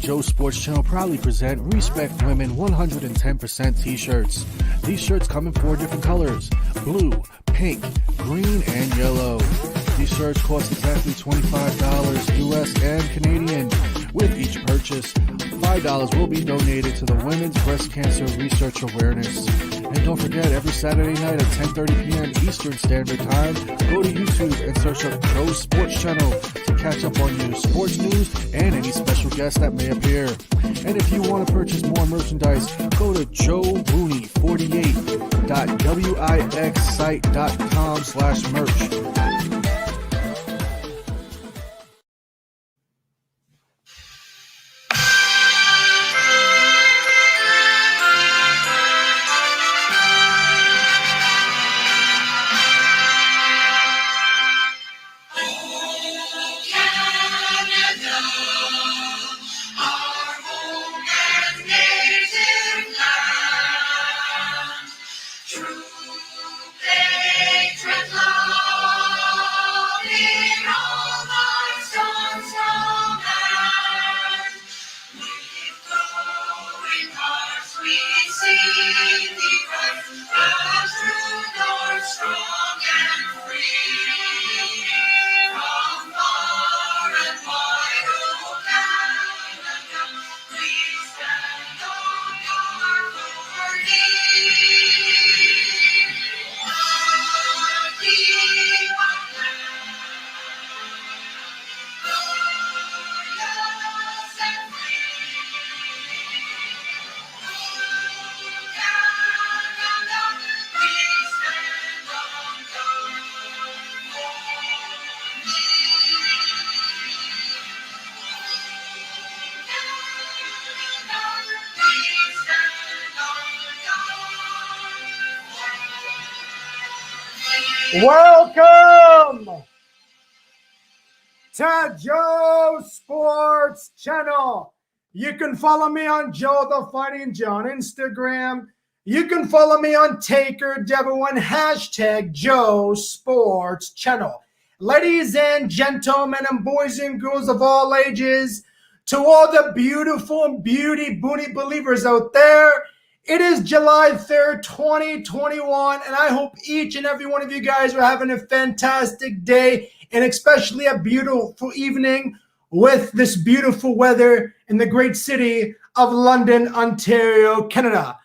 Joe Sports Channel proudly present Respect Women 110% t-shirts. These shirts come in 4 different colors: blue, pink, green, and yellow. These shirts cost exactly $25 US and Canadian. With each purchase, $5 will be donated to the Women's Breast Cancer Research Awareness. And don't forget, every Saturday night at 10:30 p.m. Eastern Standard Time, go to YouTube and search up Joe Sports Channel to catch up on new sports news and any special guests that may appear. And if you want to purchase more merchandise, go to joebooney48.wixsite.com/merch. Welcome to Joe Sports Channel. You can follow me on Joe the Fighting Joe on Instagram. You can follow me on Taker Devil1 hashtag Joe Sports Channel. Ladies and gentlemen and boys and girls of all ages, to all the beautiful and beauty booty believers out there, it is July 3rd, 2021, and I hope each and every one of you guys are having a fantastic day and especially a beautiful evening with this beautiful weather in the great city of London, Ontario, Canada.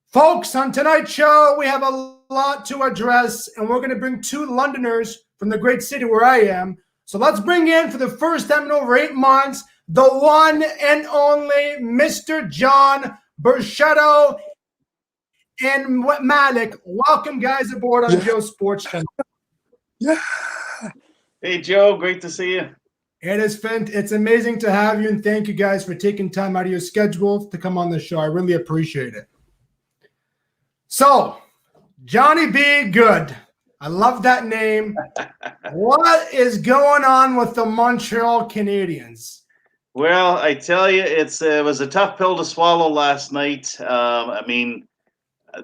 Folks, on tonight's show, we have a lot to address, and we're going to bring 2 Londoners from the great city where I am. So let's bring in, for the first time in over 8 months, the one and only Mr. John Burchetto and Malik. Welcome, guys, aboard on Joe Sports Channel. Yeah. Hey, Joe. Great to see you. It's amazing to have you, and thank you guys for taking time out of your schedule to come on the show. I really appreciate it. So, Johnny B. Good. I love that name. What is going on with the Montreal Canadiens? Well, I tell you, it was a tough pill to swallow last night. I mean,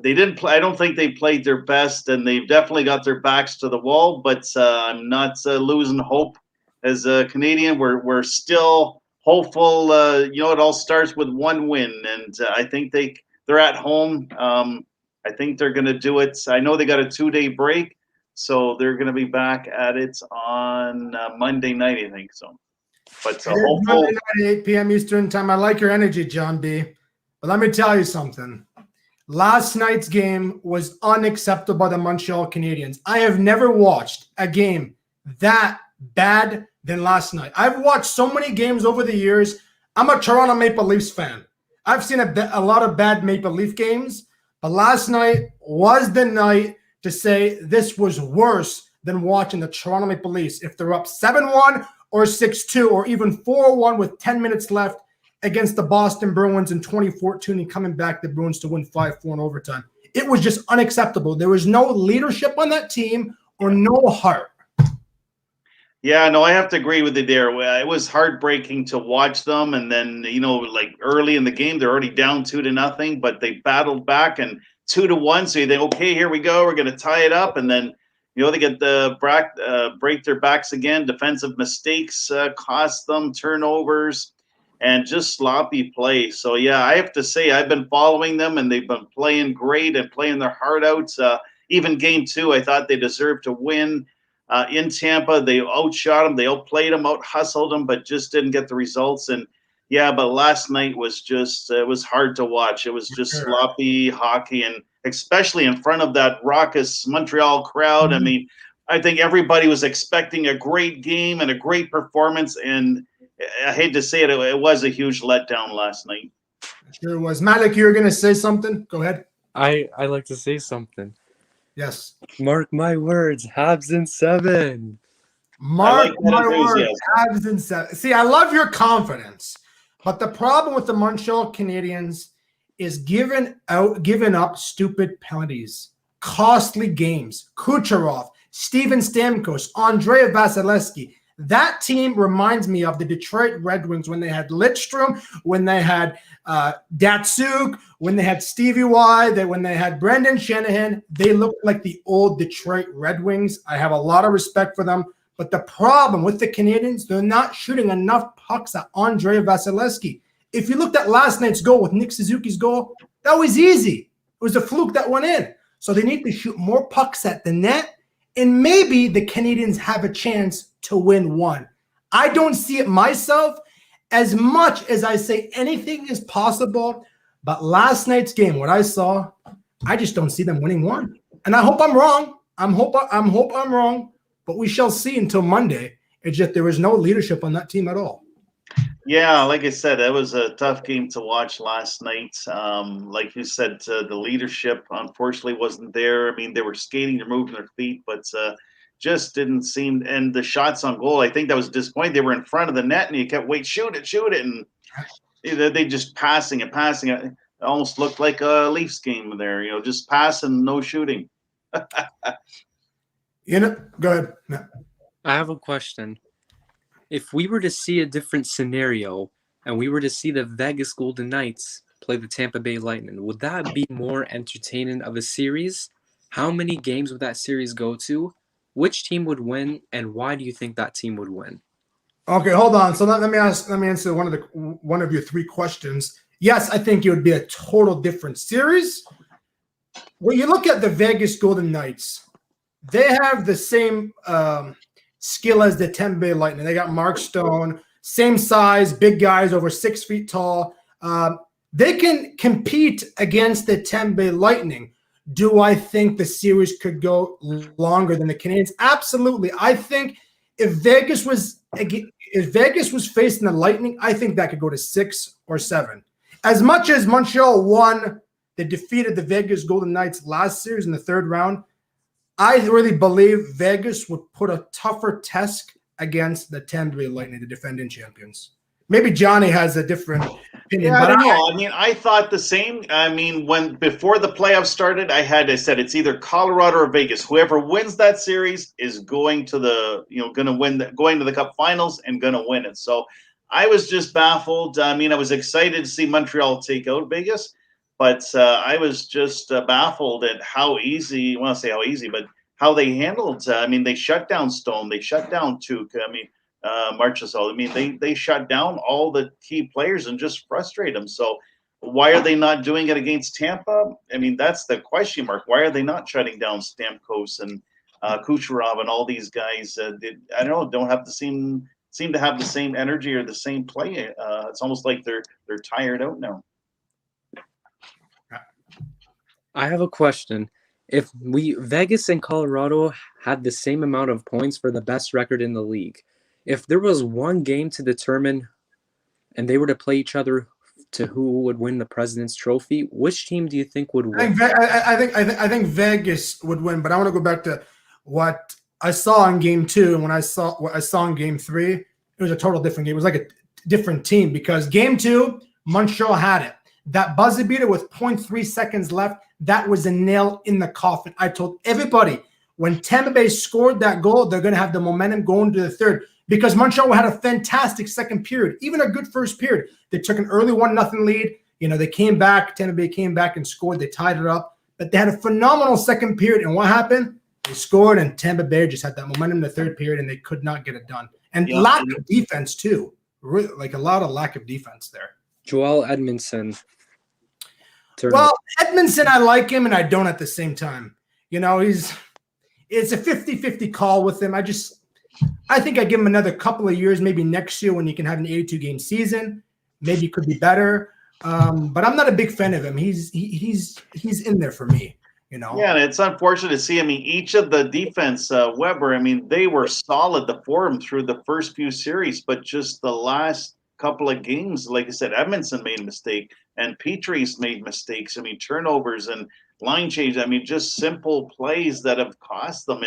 they didn't play. I don't think they played their best, and they've definitely got their backs to the wall. But I'm not losing hope as a Canadian. We're still hopeful. It all starts with one win, and I think they're at home. I think they're going to do it. I know they got a 2-day break, so they're going to be back at it on Monday night, I think so. But hopeful. Monday night at 8 p.m. Eastern time. I like your energy, John B. But let me tell you something. Last night's game was unacceptable by the Montreal Canadiens. I have never watched a game that bad than last night. I've watched so many games over the years. I'm a Toronto Maple Leafs fan. I've seen a lot of bad Maple Leaf games, but last night was the night to say this was worse than watching the Toronto Maple Leafs if they're up 7-1 or 6-2 or even 4-1 with 10 minutes left against the Boston Bruins in 2014 and coming back the Bruins to win 5-4 in overtime. It was just unacceptable. There was no leadership on that team or no heart. Yeah, no, I have to agree with you there. It was heartbreaking to watch them, and then like early in the game, they're already down 2-0, but they battled back and 2-1. So you think, okay, here we go, we're going to tie it up, and then they get the break their backs again. Defensive mistakes cost them turnovers, and just sloppy play. So yeah, I have to say I've been following them, and they've been playing great and playing their heart out. Even game 2, I thought they deserved to win. In Tampa, they outshot them, they outplayed them, out hustled them, but just didn't get the results. And yeah, but last night was just it was hard to watch. It was just sloppy hockey, and especially in front of that raucous Montreal crowd. I mean, I think everybody was expecting a great game and a great performance, and I hate to say it, it was a huge letdown last night. Sure was. Malik, you were going to say something? Go ahead. I like to say something. Yes. Mark my words, Habs in 7. Mark my words, Habs in 7. See, I love your confidence, but the problem with the Montreal Canadiens is giving up stupid penalties, costly games. Kucherov, Steven Stamkos, Andrei Vasilevsky. That team reminds me of the Detroit Red Wings when they had Lidstrom, when they had Datsuk, when they had Stevie Y, when they had Brendan Shanahan. They looked like the old Detroit Red Wings. I have a lot of respect for them. But the problem with the Canadiens, they're not shooting enough pucks at Andrei Vasilevsky. If you looked at last night's goal with Nick Suzuki's goal, that was easy. It was a fluke that went in. So they need to shoot more pucks at the net, and maybe the Canadiens have a chance to win one. I don't see it myself as much as I say anything is possible. But last night's game, what I saw, I just don't see them winning one. And I hope I'm wrong. I'm wrong. But we shall see until Monday. It's just there was no leadership on that team at all. Yeah, like I said, that was a tough game to watch last night. Like you said, the leadership unfortunately wasn't there. I mean, they were skating, they're moving their feet, but just didn't seem. And the shots on goal, I think that was disappointing. They were in front of the net, and you kept shoot it, and they just passing it. It almost looked like a Leafs game there. Just passing, no shooting. Go ahead. No. I have a question. If we were to see a different scenario and we were to see the Vegas Golden Knights play the Tampa Bay Lightning, would that be more entertaining of a series? How many games would that series go to? Which team would win, and why do you think that team would win? Okay, hold on. So let me answer one of your 3 questions. Yes, I think it would be a total different series. When you look at the Vegas Golden Knights, they have the same skill as the Tampa Bay Lightning. They got Mark Stone, same size, big guys, over 6 feet tall. They can compete against the Tampa Bay Lightning. Do I think the series could go longer than the Canadiens? Absolutely. I think if Vegas was facing the Lightning, I think that could go to 6 or 7. As much as Montreal won, they defeated the Vegas Golden Knights last series in the 3rd round. I really believe Vegas would put a tougher test against the Tampa Bay Lightning, the defending champions. Maybe Johnny has a different opinion. Yeah, I don't know. I mean, I thought the same. I mean, before the playoffs started, I said it's either Colorado or Vegas. Whoever wins that series is going to going to the Cup Finals and going to win it. So I was just baffled. I mean, I was excited to see Montreal take out Vegas. But I was just baffled at how easy, I want to say how easy, but how they handled. I mean, they shut down Stone. They shut down Tuuk. I mean, Marchessault. I mean, they shut down all the key players and just frustrate them. So why are they not doing it against Tampa? I mean, that's the question mark. Why are they not shutting down Stamkos and Kucherov and all these guys? I don't have the seem to have the same energy or the same play. It's almost like they're tired out now. I have a question. If Vegas and Colorado had the same amount of points for the best record in the league, if there was one game to determine and they were to play each other to who would win the President's Trophy, which team do you think would win? I think Vegas would win, but I want to go back to what I saw in game 2 and what I saw in game 3. It was a total different game. It was like a different team because game 2, Montreal had it. That buzzer beater with 0.3 seconds left, that was a nail in the coffin. I told everybody when Tampa Bay scored that goal, they're going to have the momentum going to the 3rd because Montreal had a fantastic second period, even a good first period. They took an early 1-0 lead. They came back. Tampa Bay came back and scored. They tied it up, but they had a phenomenal second period. And what happened? They scored, and Tampa Bay just had that momentum in the 3rd period, and they could not get it done. And lack of defense too. really, like a lot of lack of defense there. Joel Edmondson. Well, Edmondson, I like him and I don't at the same time. You know, it's a 50-50 call with him. I think I give him another couple of years, maybe next year when he can have an 82-game season. Maybe it could be better. But I'm not a big fan of him. He's in there for me, you know. Yeah, and it's unfortunate to see. I mean, each of the defense, Weber, I mean, they were solid, the four of them, through the first few series, but just the last couple of games, like I said, Edmondson made a mistake and Petrie's made mistakes. I mean, turnovers and line change. I mean, just simple plays that have cost them.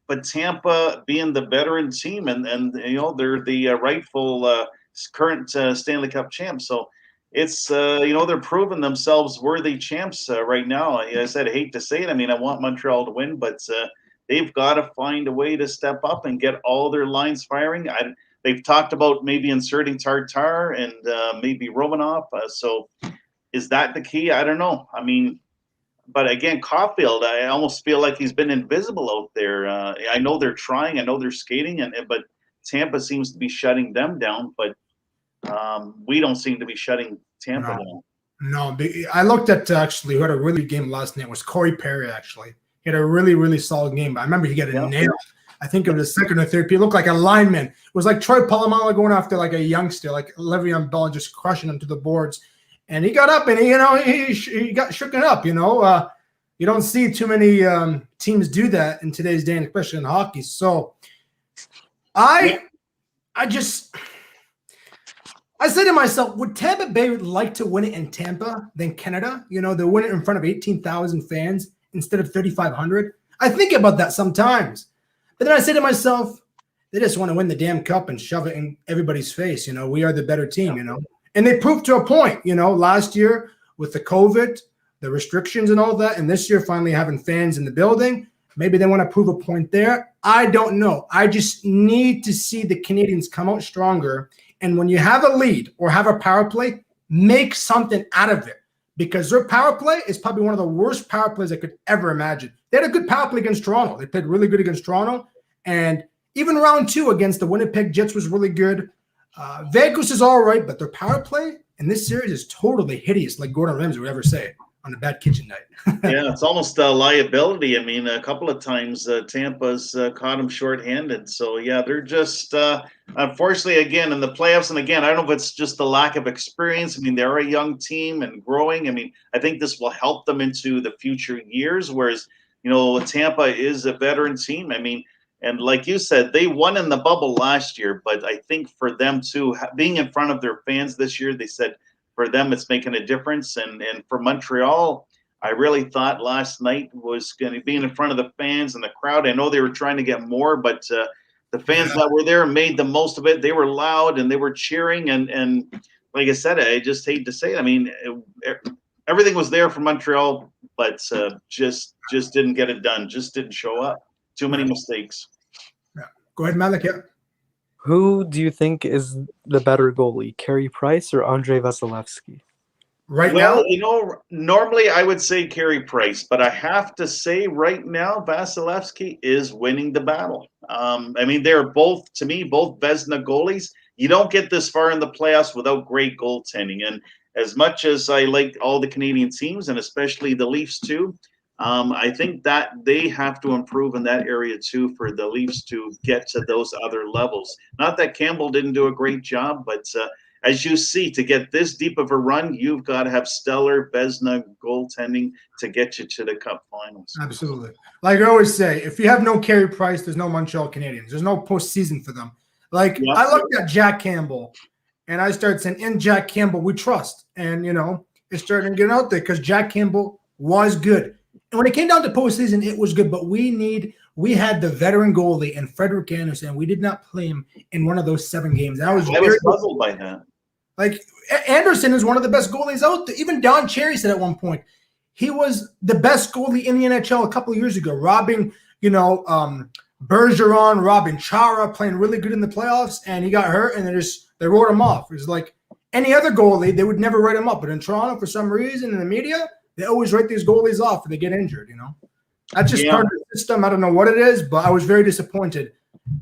But Tampa being the veteran team and you know, they're the rightful current Stanley Cup champs. So it's you know, they're proving themselves worthy champs right now. I said, I hate to say it. I mean, I want Montreal to win, but they've got to find a way to step up and get all their lines firing. They've talked about maybe inserting Tartar and maybe Romanov. So is that the key? I don't know. I mean, but again, Caulfield, I almost feel like he's been invisible out there. I know they're trying. I know they're skating, but Tampa seems to be shutting them down. But we don't seem to be shutting Tampa down. No, I looked at actually who had a really good game last night was Corey Perry. Actually, he had a really, really solid game. I remember he got a nail. I think it was the second or third. He looked like a lineman. It was like Troy Polamalu going after like a youngster, like Le'Veon Bell, just crushing him to the boards. And he got up and he got shooken up. You know, you don't see too many teams do that in today's day, especially in hockey. So I said to myself, would Tampa Bay like to win it in Tampa than Canada? You know, they win it in front of 18,000 fans instead of 3,500. I think about that sometimes. But then I say to myself, they just want to win the damn cup and shove it in everybody's face. You know, we are the better team, you know. And they proved to a point, you know, last year with the COVID, the restrictions and all that, and this year finally having fans in the building. Maybe they want to prove a point there. I don't know. I just need to see the Canadians come out stronger. And when you have a lead or have a power play, make something out of it. Because their power play is probably one of the worst power plays I could ever imagine. They had a good power play against Toronto. They played really good against Toronto. And even round 2 against the Winnipeg Jets was really good. Vegas is all right, but their power play in this series is totally hideous, like Gordon Ramsay would ever say on a bad kitchen night. Yeah, it's almost a liability. I mean, a couple of times Tampa's caught them shorthanded. So, yeah, they're just, unfortunately, again, in the playoffs, and again, I don't know if it's just the lack of experience. I mean, they're a young team and growing. I mean, I think this will help them into the future years, whereas, you know, Tampa is a veteran team. I mean, and like you said, they won in the bubble last year, but I think for them too, being in front of their fans this year, they said for them it's making a difference. And for Montreal, I really thought last night was going to be in front of the fans and the crowd. I know they were trying to get more, but the fans that were there made the most of it. They were loud and they were cheering. And like I said, I just hate to say it. I mean, everything was there for Montreal, but just didn't get it done. Just didn't show up. Too many mistakes. Yeah. Go ahead, Malik. Yeah. Who do you think is the better goalie, Carey Price or Andrei Vasilevsky? Right well, now, you know, normally I would say Carey Price, but I have to say right now, Vasilevsky is winning the battle. I mean, they're both, to me, both Vezina goalies. You don't get this far in the playoffs without great goaltending. And as much as I like all the Canadian teams, and especially the Leafs too, I think that they have to improve in that area too for the Leafs to get to those other levels. Not that Campbell didn't do a great job, but as you see, to get this deep of a run, you've got to have stellar Vezina goaltending to get you to the Cup Finals. Absolutely. Like I always say, if you have no Carey Price, there's no Montreal Canadiens. There's no postseason for them. Like I looked at Jack Campbell, and I started saying, in Jack Campbell, we trust. And, you know, it's starting to get out there because Jack Campbell was good. And when it came down to postseason, it was good. But we had the veteran goalie and Frederick Anderson. We did not play him in one of those 7 games. I was puzzled by that. Like, Anderson is one of the best goalies out there. Even Don Cherry said at one point he was the best goalie in the NHL a couple of years ago, robbing, you know, Bergeron, robbing Chara, playing really good in the playoffs, and he got hurt, and they wrote him off. It was like any other goalie, they would never write him up. But in Toronto, for some reason, in the media, they always write these goalies off if they get injured, you know. That's just part of the system. I don't know what it is, but I was very disappointed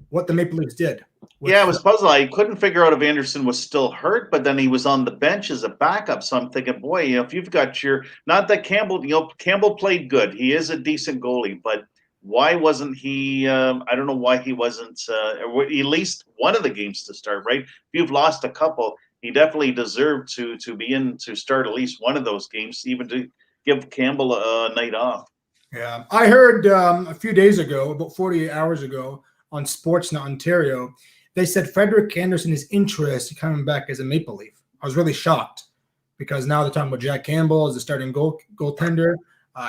what the Maple Leafs did. Yeah, I with was puzzled. I couldn't figure out if Anderson was still hurt, but then he was on the bench as a backup. So I'm thinking, boy, if you've got your not that Campbell, Campbell played good. He is a decent goalie, but why wasn't he? I don't know why he wasn't at least one of the games to start. Right? If you've lost a couple, he definitely deserved to be in to start at least one of those games, even to give Campbell a night off. Yeah, I heard a few days ago, about 48 hours ago, on Sportsnet Ontario, they said Frederick Anderson is interested in coming back as a Maple Leaf. I was really shocked because now they're talking about Jack Campbell as the starting goaltender.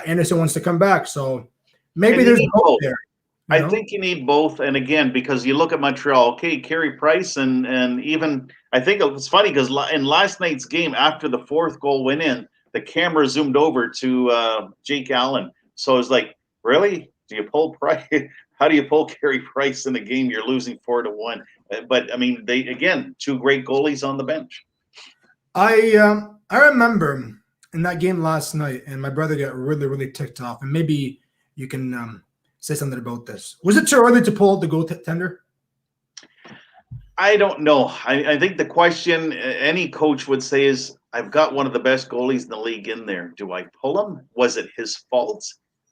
Anderson wants to come back, so maybe And you there's need hope both. there. I think you need both, and again, because you look at Montreal, okay, Carey Price, and even I think it was funny because in last night's game, after the fourth goal went in, the camera zoomed over to Jake Allen. So it's like, really? Do you pull Price? How do you pull Carey Price in a game you're losing 4-1? But I mean, they again, two great goalies on the bench. I remember in that game last night, and my brother got really, really ticked off, and maybe you can say something about this. Was it too early to pull the goaltender? I don't know. I think the question any coach would say is, I've got one of the best goalies in the league in there. Do I pull him? Was it his fault?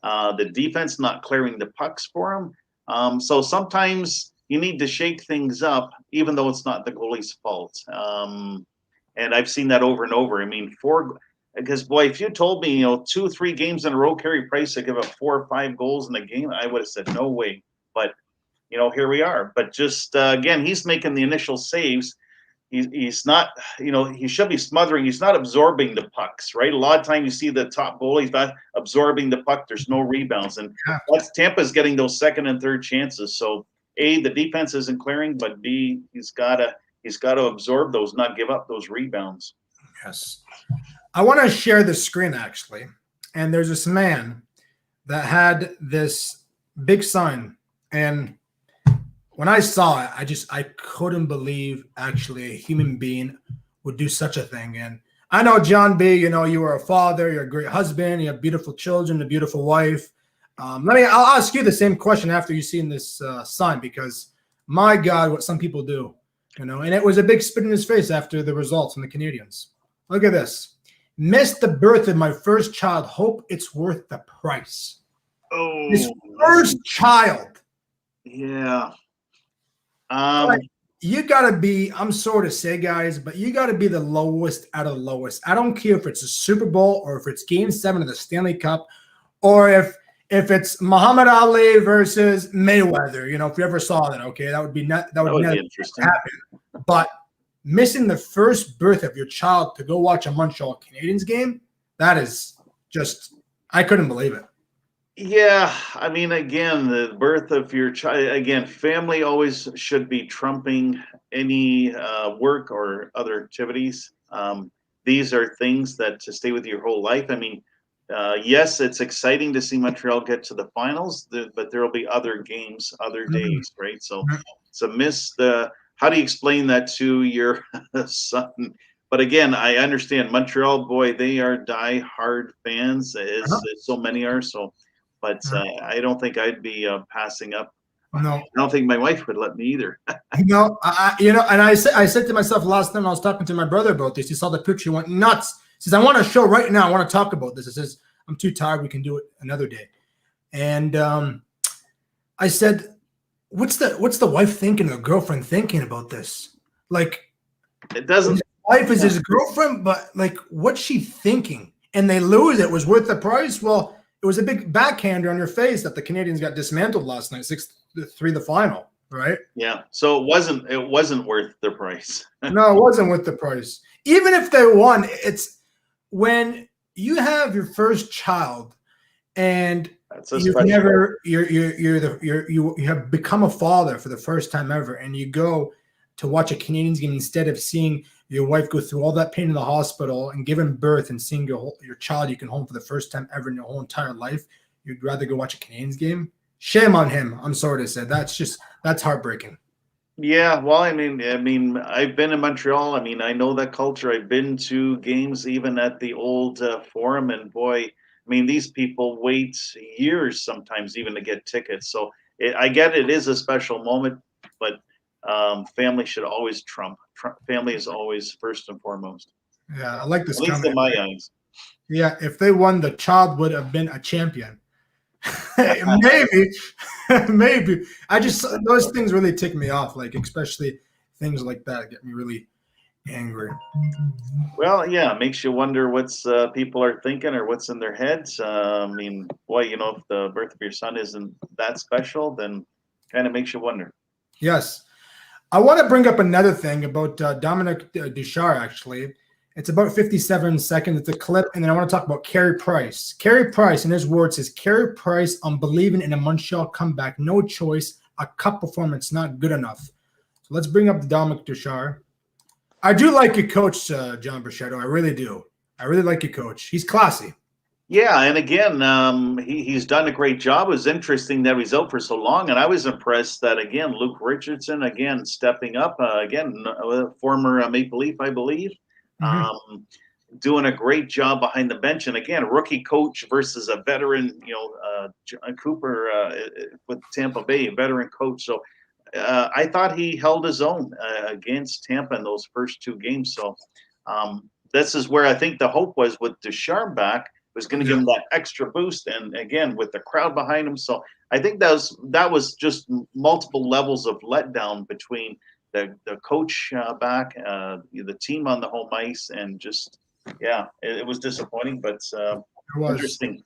The defense not clearing the pucks for him. So sometimes you need to shake things up, even though it's not the goalie's fault. And I've seen that over and over. I mean, because boy, if you told me, 2-3 games in a row, Carey Price to give up 4 or 5 goals in a game, I would have said no way. But here we are. But just again, he's making the initial saves. He's not, he should be smothering. He's not absorbing the pucks, right? A lot of time you see the top goalies not absorbing the puck. There's no rebounds, and that's Tampa's getting those second and third chances. So A, the defense isn't clearing, but B, he's got to absorb those, not give up those rebounds. Yes. I want to share the screen actually, and there's this man that had this big sign, and when I saw it, I couldn't believe actually a human being would do such a thing. And I know, John B., you were a father, you're a great husband, you have beautiful children, a beautiful wife. I'll ask you the same question after you've seen this sign, because my God, what some people do, and it was a big spit in his face after the results from the Canadians. Look at this. Missed the birth of my first child. Hope it's worth the price. Oh, his first child. Yeah. You got to be, I'm sorry to say, guys, but you got to be the lowest out of the lowest. I don't care if it's a Super Bowl or if it's Game 7 of the Stanley Cup, or if it's Muhammad Ali versus Mayweather. If you ever saw that, okay, that would be never be interesting. happen. But missing the first birth of your child to go watch a Montreal Canadiens game, that is just, I couldn't believe it. Yeah, I mean, again, the birth of your child, again, family always should be trumping any work or other activities. These are things that to stay with your whole life. I mean, yes, it's exciting to see Montreal get to the finals, but there will be other games, other days, right? So how do you explain that to your son? But again, I understand Montreal, boy, they are die-hard fans, as so many are. So. But I don't think I'd be passing up. No, I don't think my wife would let me either. And I said to myself last time I was talking to my brother about this. He saw the picture, he went nuts. He says, "I want a show right now. I want to talk about this." He says, "I'm too tired. We can do it another day." And I said, "What's the wife thinking, or the girlfriend thinking about this? Like, it doesn't. His wife is his girlfriend, but like, what's she thinking?" And they lose. It was worth the price. Well. It was a big backhander on your face that the Canadians got dismantled last night, 6-3 the final, right? Yeah. So it wasn't worth the price. No, it wasn't worth the price. Even if they won, it's when you have your first child and you have become a father for the first time ever, and you go to watch a Canadians game instead of seeing your wife go through all that pain in the hospital and giving birth and seeing your child you can home for the first time ever in your whole entire life, you'd rather go watch a Canadians game. Shame on him. I'm sorry to say. That's heartbreaking. Yeah, well, I mean, I've been in Montreal. I mean, I know that culture. I've been to games even at the old Forum, and boy, I mean, these people wait years sometimes even to get tickets. So I get it is a special moment, but family should always trump. Family is always first and foremost. Yeah, I like this At least comment. in my eyes. Yeah, if they won, the child would have been a champion. Maybe, maybe. I just those things really tick me off. Like especially things like that get me really angry. Well, yeah, it makes you wonder what's people are thinking or what's in their heads. I mean, boy, if the birth of your son isn't that special, then kind of makes you wonder. Yes, I want to bring up another thing about Dominic Ducharme. Actually, it's about 57 seconds. It's a clip, and then I want to talk about Carey Price. Carey Price, in his words, says, "Carey Price, I'm believing in a Montreal comeback. No choice. A cup performance not good enough." So let's bring up Dominic Ducharme. I do like your coach, John Brichetto. I really do. I really like your coach. He's classy. Yeah, and again, he's done a great job. It was interesting that he's out for so long, and I was impressed that again, Luke Richardson again stepping up former Maple Leaf, I believe, doing a great job behind the bench. And again, a rookie coach versus a veteran, John Cooper with Tampa Bay, a veteran coach. So I thought he held his own against Tampa in those first two games. So this is where I think the hope was with Ducharme back. Was going to give him that extra boost, and again with the crowd behind him. So I think that was just multiple levels of letdown between the coach back, the team on the home ice, and just it was disappointing, but interesting.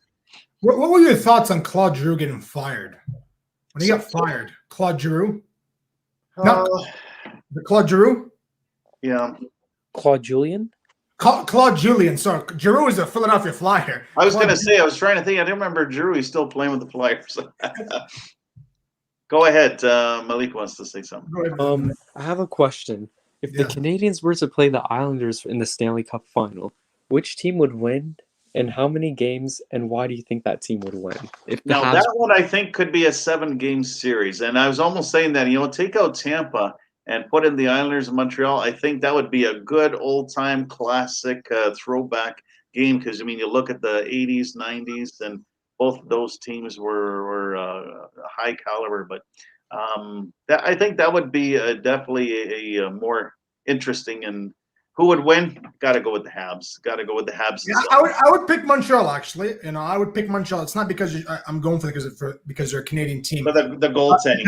What were your thoughts on Claude Giroux getting fired? When he got fired, Claude Giroux, the Claude Giroux, Claude Julien. Claude Julien, sorry. Giroux is a Philadelphia Flyer. I was going to say, I was trying to think. I didn't remember Giroux. He's still playing with the Flyers. Go ahead. Malik wants to say something. I have a question. If the Canadiens were to play the Islanders in the Stanley Cup final, which team would win and how many games, and why do you think that team would win? That one I think could be a 7-game series. And I was almost saying that, take out Tampa and put in the Islanders in Montreal. I think that would be a good old-time classic throwback game because, you look at the 80s, 90s, and both of those teams were high caliber. But I think that would be definitely a more interesting. And who would win? Got to go with the Habs. Yeah, I would pick Montreal, actually. I would pick Montreal. It's not because I'm going for because they're a Canadian team. But the goaltending.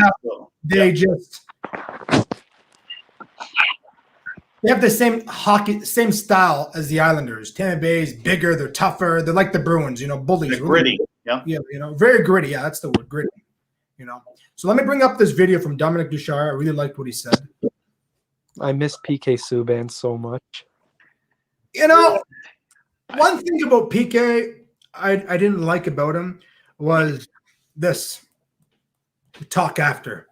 They have the same style as the Islanders. Tampa Bay is bigger, they're tougher, they're like the Bruins, bullies. They're gritty. Yeah, very gritty. Yeah, that's the word, gritty. So let me bring up this video from Dominic Ducharme. I really liked what he said. I miss PK Subban so much. One thing about PK I didn't like about him was this talk after,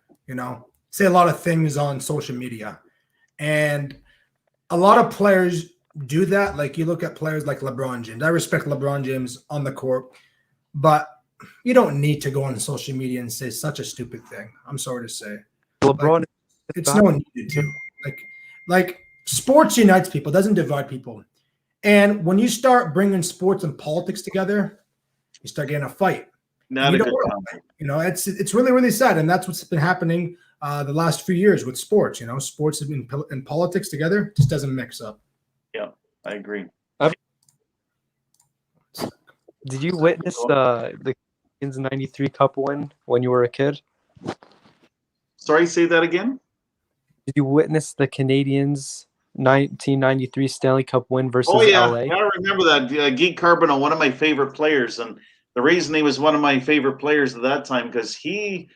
say a lot of things on social media. And a lot of players do that. Like you look at players like LeBron James. I respect LeBron James on the court, but you don't need to go on social media and say such a stupid thing. I'm sorry to say. LeBron, it's no one needed to. Like sports unites people, doesn't divide people. And when you start bringing sports and politics together, you start getting a fight. Not a good time. It's really, really sad. And that's what's been happening the last few years with sports. Sports and politics together just doesn't mix up. Yeah, I agree. Did you witness the Canadiens '93 Cup win when you were a kid? Sorry, say that again? Did you witness the Canadiens 1993 Stanley Cup win versus LA? I remember that. Guy Carbonneau, one of my favorite players. And the reason he was one of my favorite players at that time, because he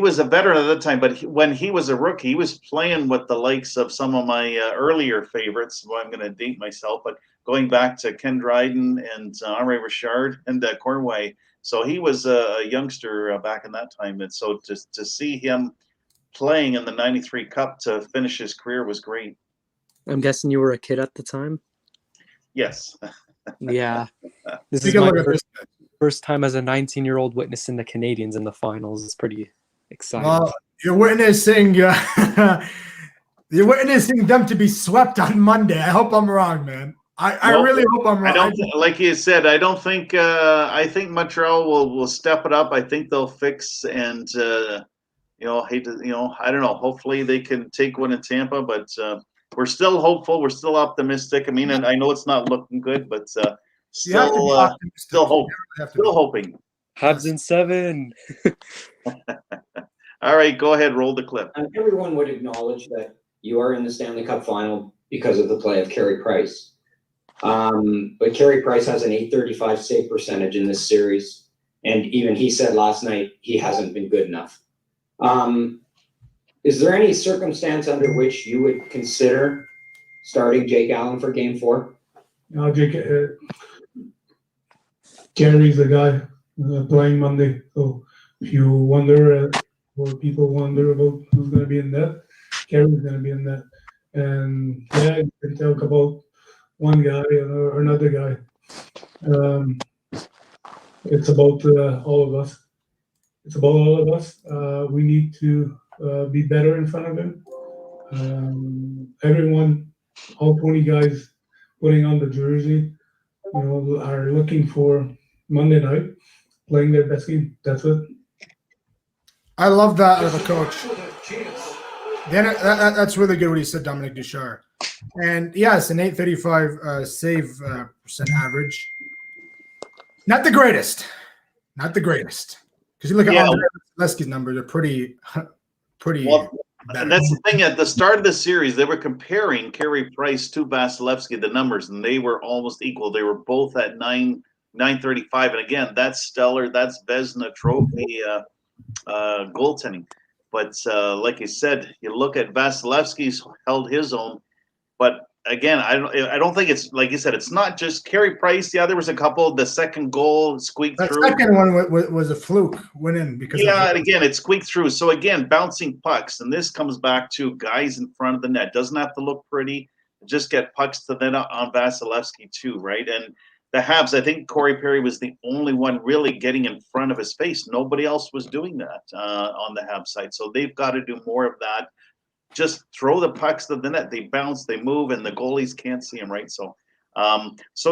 was a veteran at that time, but when he was a rookie, he was playing with the likes of some of my earlier favorites. Well, I'm going to date myself, but going back to Ken Dryden and Henri Richard and Cornway. So he was a youngster back in that time. And so to see him playing in the 93 Cup to finish his career was great. I'm guessing you were a kid at the time? Yes. Yeah. This is my first time as a 19-year-old witnessing the Canadiens in the finals. It's pretty exciting. Well, you're witnessing them to be swept on Monday. I hope I'm wrong, man. I really hope I'm wrong. Like you said, I don't think I think Montreal will step it up. I think they'll fix and hate to, I don't know. Hopefully they can take one in Tampa, but we're still hopeful. We're still optimistic. I mean, and I know it's not looking good, but You have to be optimistic. still hope, You have to be. still hoping. Habs in 7. All right, go ahead, roll the clip. Everyone would acknowledge that you are in the Stanley Cup final because of the play of Carey Price. But Carey Price has an .835 save percentage in this series. And even he said last night he hasn't been good enough. Is there any circumstance under which you would consider starting Jake Allen for Game 4? No, Jake, Gary's the guy playing Monday. So if you wonder, or people wonder about who's going to be in net, Gary's going to be in net. And yeah, you can talk about one guy or another guy. It's about all of us. It's about all of us. We need to be better in front of him. Everyone, all 20 guys putting on the jersey, are looking for Monday night, playing their best game. That's it. I love that out of a coach. Then that's really good what he said, Dominic Ducharme. And yes, an .835 save percent average. Not the greatest. Not the greatest. Because you look at Andre Vasilevsky's numbers, they're pretty Well, better. and that's the thing. At the start of the series, they were comparing Carey Price to Vasilevsky, the numbers, and they were almost equal. They were both at 935, and again, that's stellar. That's Vezina Trophy goaltending. But like I said, you look at Vasilevsky's held his own, but again, I don't think it's like you said. It's not just Carey Price. Yeah, there was a couple. The second goal squeaked That through. second one was a fluke, went in because And again, it squeaked through. So again, bouncing pucks, and this comes back to guys in front of the net. Doesn't have to look pretty. Just get pucks to the net on Vasilevsky too, right? And the Habs, I think Corey Perry was the only one really getting in front of his face. Nobody else was doing that on the Habs side. So they've got to do more of that. Just throw the pucks to the net. They bounce, they move, and the goalies can't see them, right? So,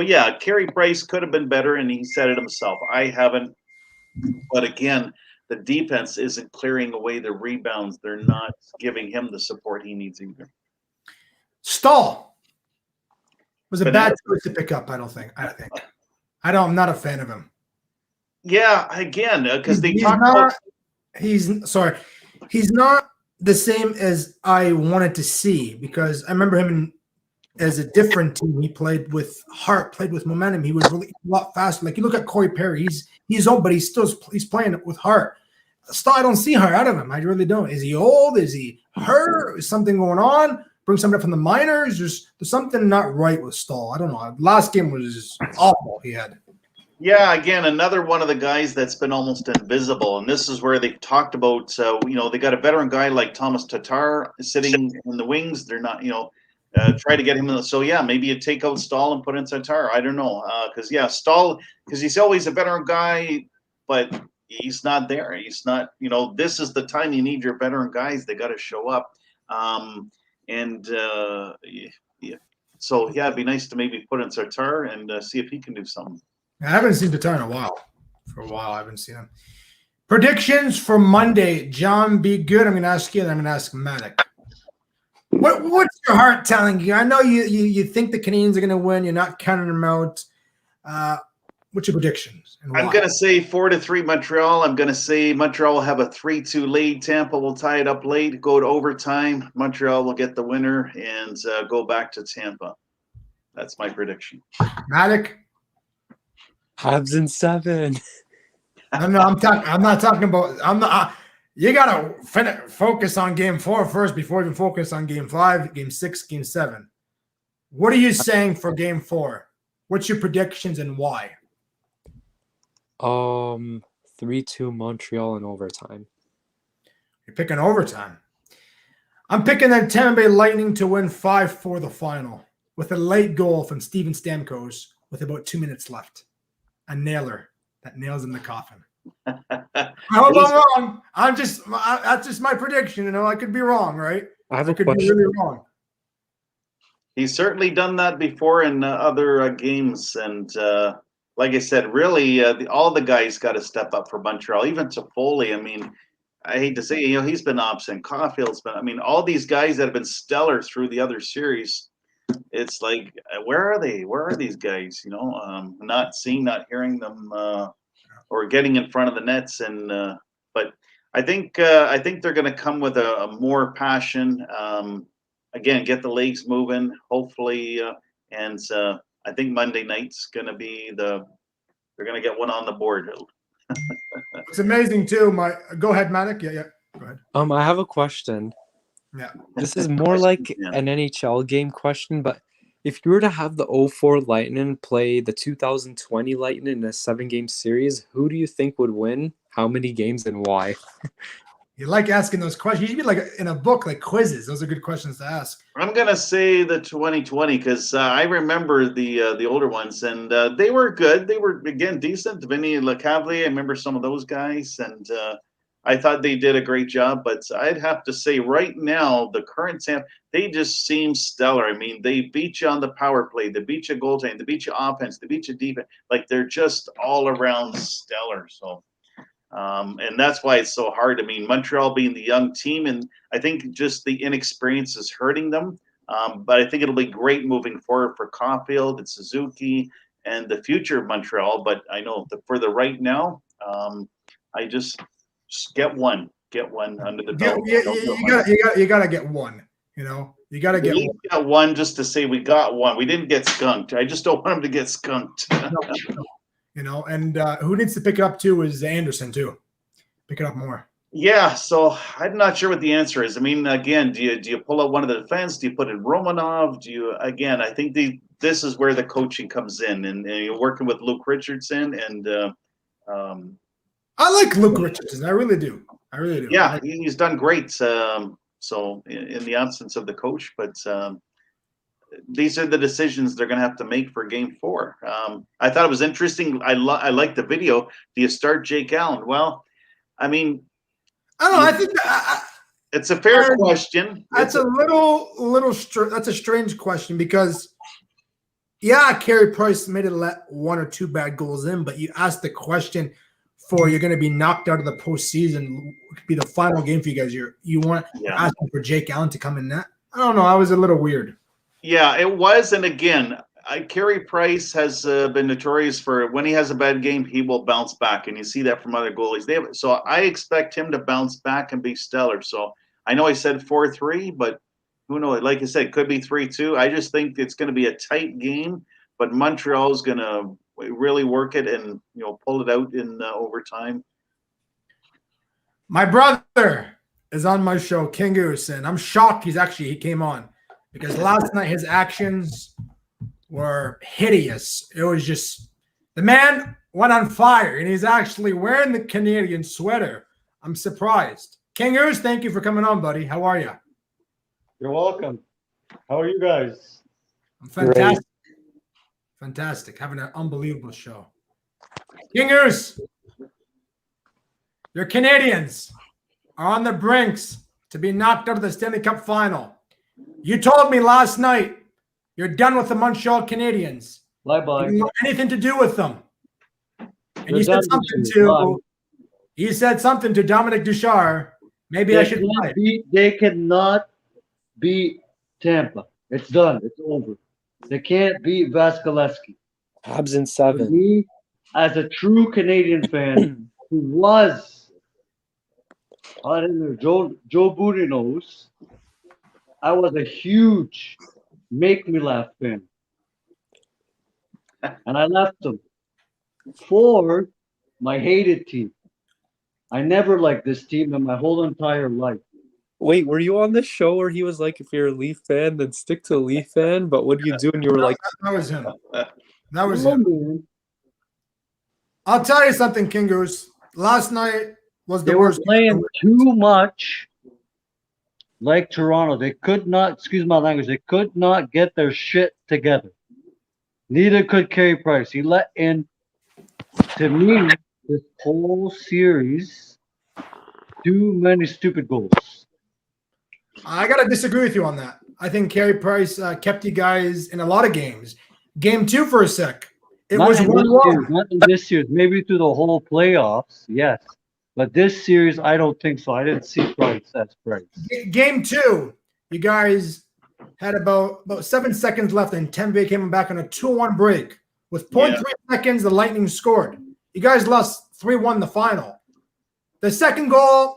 yeah, Carey Price could have been better, and he said it himself. I haven't. But again, the defense isn't clearing away the rebounds. They're not giving him the support he needs either. Stahl was a bad choice to pick up. I think. I'm not a fan of him. Yeah, again, because they he's talk not, about. He's not the same as I wanted to see, because I remember him as a different team. He played with heart, played with momentum. He was really a lot faster. Like you look at Corey Perry, he's old, but he's playing with heart. Stahl, I don't see heart out of him. I really don't. Is he old? Is he hurt? Is something going on? Bring somebody up from the minors? There's something not right with Stahl. I don't know. Last game was awful. He had. Yeah, again, another one of the guys that's been almost invisible, and this is where they've talked about. They got a veteran guy like Thomas Tatar sitting in the wings. They're not, try to get him in. So yeah, maybe you take out Stahl and put in Tatar. I don't know, because Stahl, because he's always a veteran guy, but he's not there. He's not. This is the time you need your veteran guys. They got to show up, So yeah, it'd be nice to maybe put in Tatar and see if he can do something. I haven't seen Tatar in a while. For a while, I haven't seen him. Predictions for Monday. John, be good. I'm going to ask you, and I'm going to ask Matic. What's your heart telling you? I know you think the Canadians are going to win. You're not counting them out. What's your predictions? And I'm going to say 4-3 Montreal. I'm going to say Montreal will have a 3-2 lead. Tampa will tie it up late, go to overtime. Montreal will get the winner and go back to Tampa. That's my prediction. Matic? Habs in 7. I'm not talking about. You gotta focus on Game 4 first before you focus on Game 5, Game 6, Game 7. What are you saying for Game 4? What's your predictions and why? 3-2 Montreal in overtime. You're picking overtime. I'm picking the Tampa Bay Lightning to win 5-4 the final with a late goal from Steven Stamkos with about 2 minutes left. A nailer that nails in the coffin. I hope I'm wrong. That's just my prediction. I could be wrong, right? I could be really wrong. He's certainly done that before in other games, and like I said, really, all the guys got to step up for Montreal. Even Toffoli. I mean, I hate to say, he's been absent. Caulfield's been. I mean, all these guys that have been stellar through the other series. It's like, where are they? Where are these guys? Not seeing, not hearing them, or getting in front of the nets. And but I think they're going to come with a more passion. Again, get the legs moving. Hopefully, and I think Monday night's going to be they're going to get one on the board. It's amazing too. Go ahead, Manik. Yeah. Go ahead. I have a question. Yeah. This is more like an NHL game question, but if you were to have the 04 Lightning play the 2020 Lightning in a 7-game series, who do you think would win? How many games and why? You like asking those questions. You should be like in a book, like quizzes. Those are good questions to ask. I'm gonna say the 2020 because I remember the older ones, and they were good. They were, again, decent. Vinny Lecavalier, I remember some of those guys, and I thought they did a great job. But I'd have to say right now, the current Tampa, they just seem stellar. I mean, they beat you on the power play, they beat you goaltending, they beat you offense, they beat you defense. Like, they're just all around stellar. So. And that's why it's so hard. I mean, Montreal being the young team, and I think just the inexperience is hurting them. But I think it'll be great moving forward for Caulfield and Suzuki and the future of Montreal. But I know for the right now, I just get one under the belt. You gotta get one. You gotta get one. Got one just to say we got one. We didn't get skunked. I just don't want them to get skunked. No. And who needs to pick it up too is Anderson too. Pick it up more. Yeah, so I'm not sure what the answer is. I mean, again, do you pull out one of the defense? Do you put in Romanov? I think this is where the coaching comes in, and you're working with Luke Richardson, and I like Luke Richardson. I really do. Yeah, he's done great. So in the absence of the coach, but these are the decisions they're going to have to make for Game 4. I thought it was interesting. I like the video. Do you start Jake Allen? Well, I mean, I don't know. I think it's a fair question. That's that's a strange question because, Carey Price made it let 1 or 2 bad goals in, but you asked the question for you're going to be knocked out of the postseason. It could be the final game for you guys. You want asking for Jake Allen to come in net? I don't know. I was a little weird. Yeah, it was. And again, Carey Price has been notorious for when he has a bad game, he will bounce back. And you see that from other goalies. So I expect him to bounce back and be stellar. So I know I said 4-3, but who knows? Like I said, it could be 3-2. I just think it's going to be a tight game, but Montreal is going to really work it and pull it out in overtime. My brother is on my show, King Goose, and I'm shocked he came on. Because last night his actions were hideous. It was just the man went on fire, and he's actually wearing the Canadian sweater. I'm surprised. King Goose, thank you for coming on, buddy. How are you? You're welcome. How are you guys? I'm fantastic. Great. Fantastic. Having an unbelievable show. King Goose, your Canadians are on the brinks to be knocked out of the Stanley Cup final. You told me last night you're done with the Montreal Canadiens. Bye-bye. You don't want anything to do with them. And you said something to Dominic Duchar. Maybe I should buy it. They cannot beat Tampa. It's done. It's over. They can't beat Vasilevsky. Habs in 7. Me, as a true Canadian fan who was Joe Booty knows, I was a huge Make Me Laugh fan. And I left them for my hated team. I never liked this team in my whole entire life. Wait, were you on this show where he was like, if you're a Leaf fan, then stick to a Leaf fan? But what do you do? And you were like... That was him. That was him. I'll tell you something, King Goose. Last night was the worst. They were playing too much like Toronto. They could not, excuse my language, they could not get their shit together. Neither could Carey Price. He let in, to me, this whole series, too many stupid goals. I got to disagree with you on that. I think Carey Price kept you guys in a lot of games. Game 2 for a sec. It was 1-1. Not in this year. Maybe through the whole playoffs, yes. But this series, I don't think so. I didn't see Price as Price. Game 2, you guys had about 7 seconds left, and Tampa Bay came back on a 2-1 break. With 0.3 seconds, the Lightning scored. You guys lost 3-1 the final. The second goal,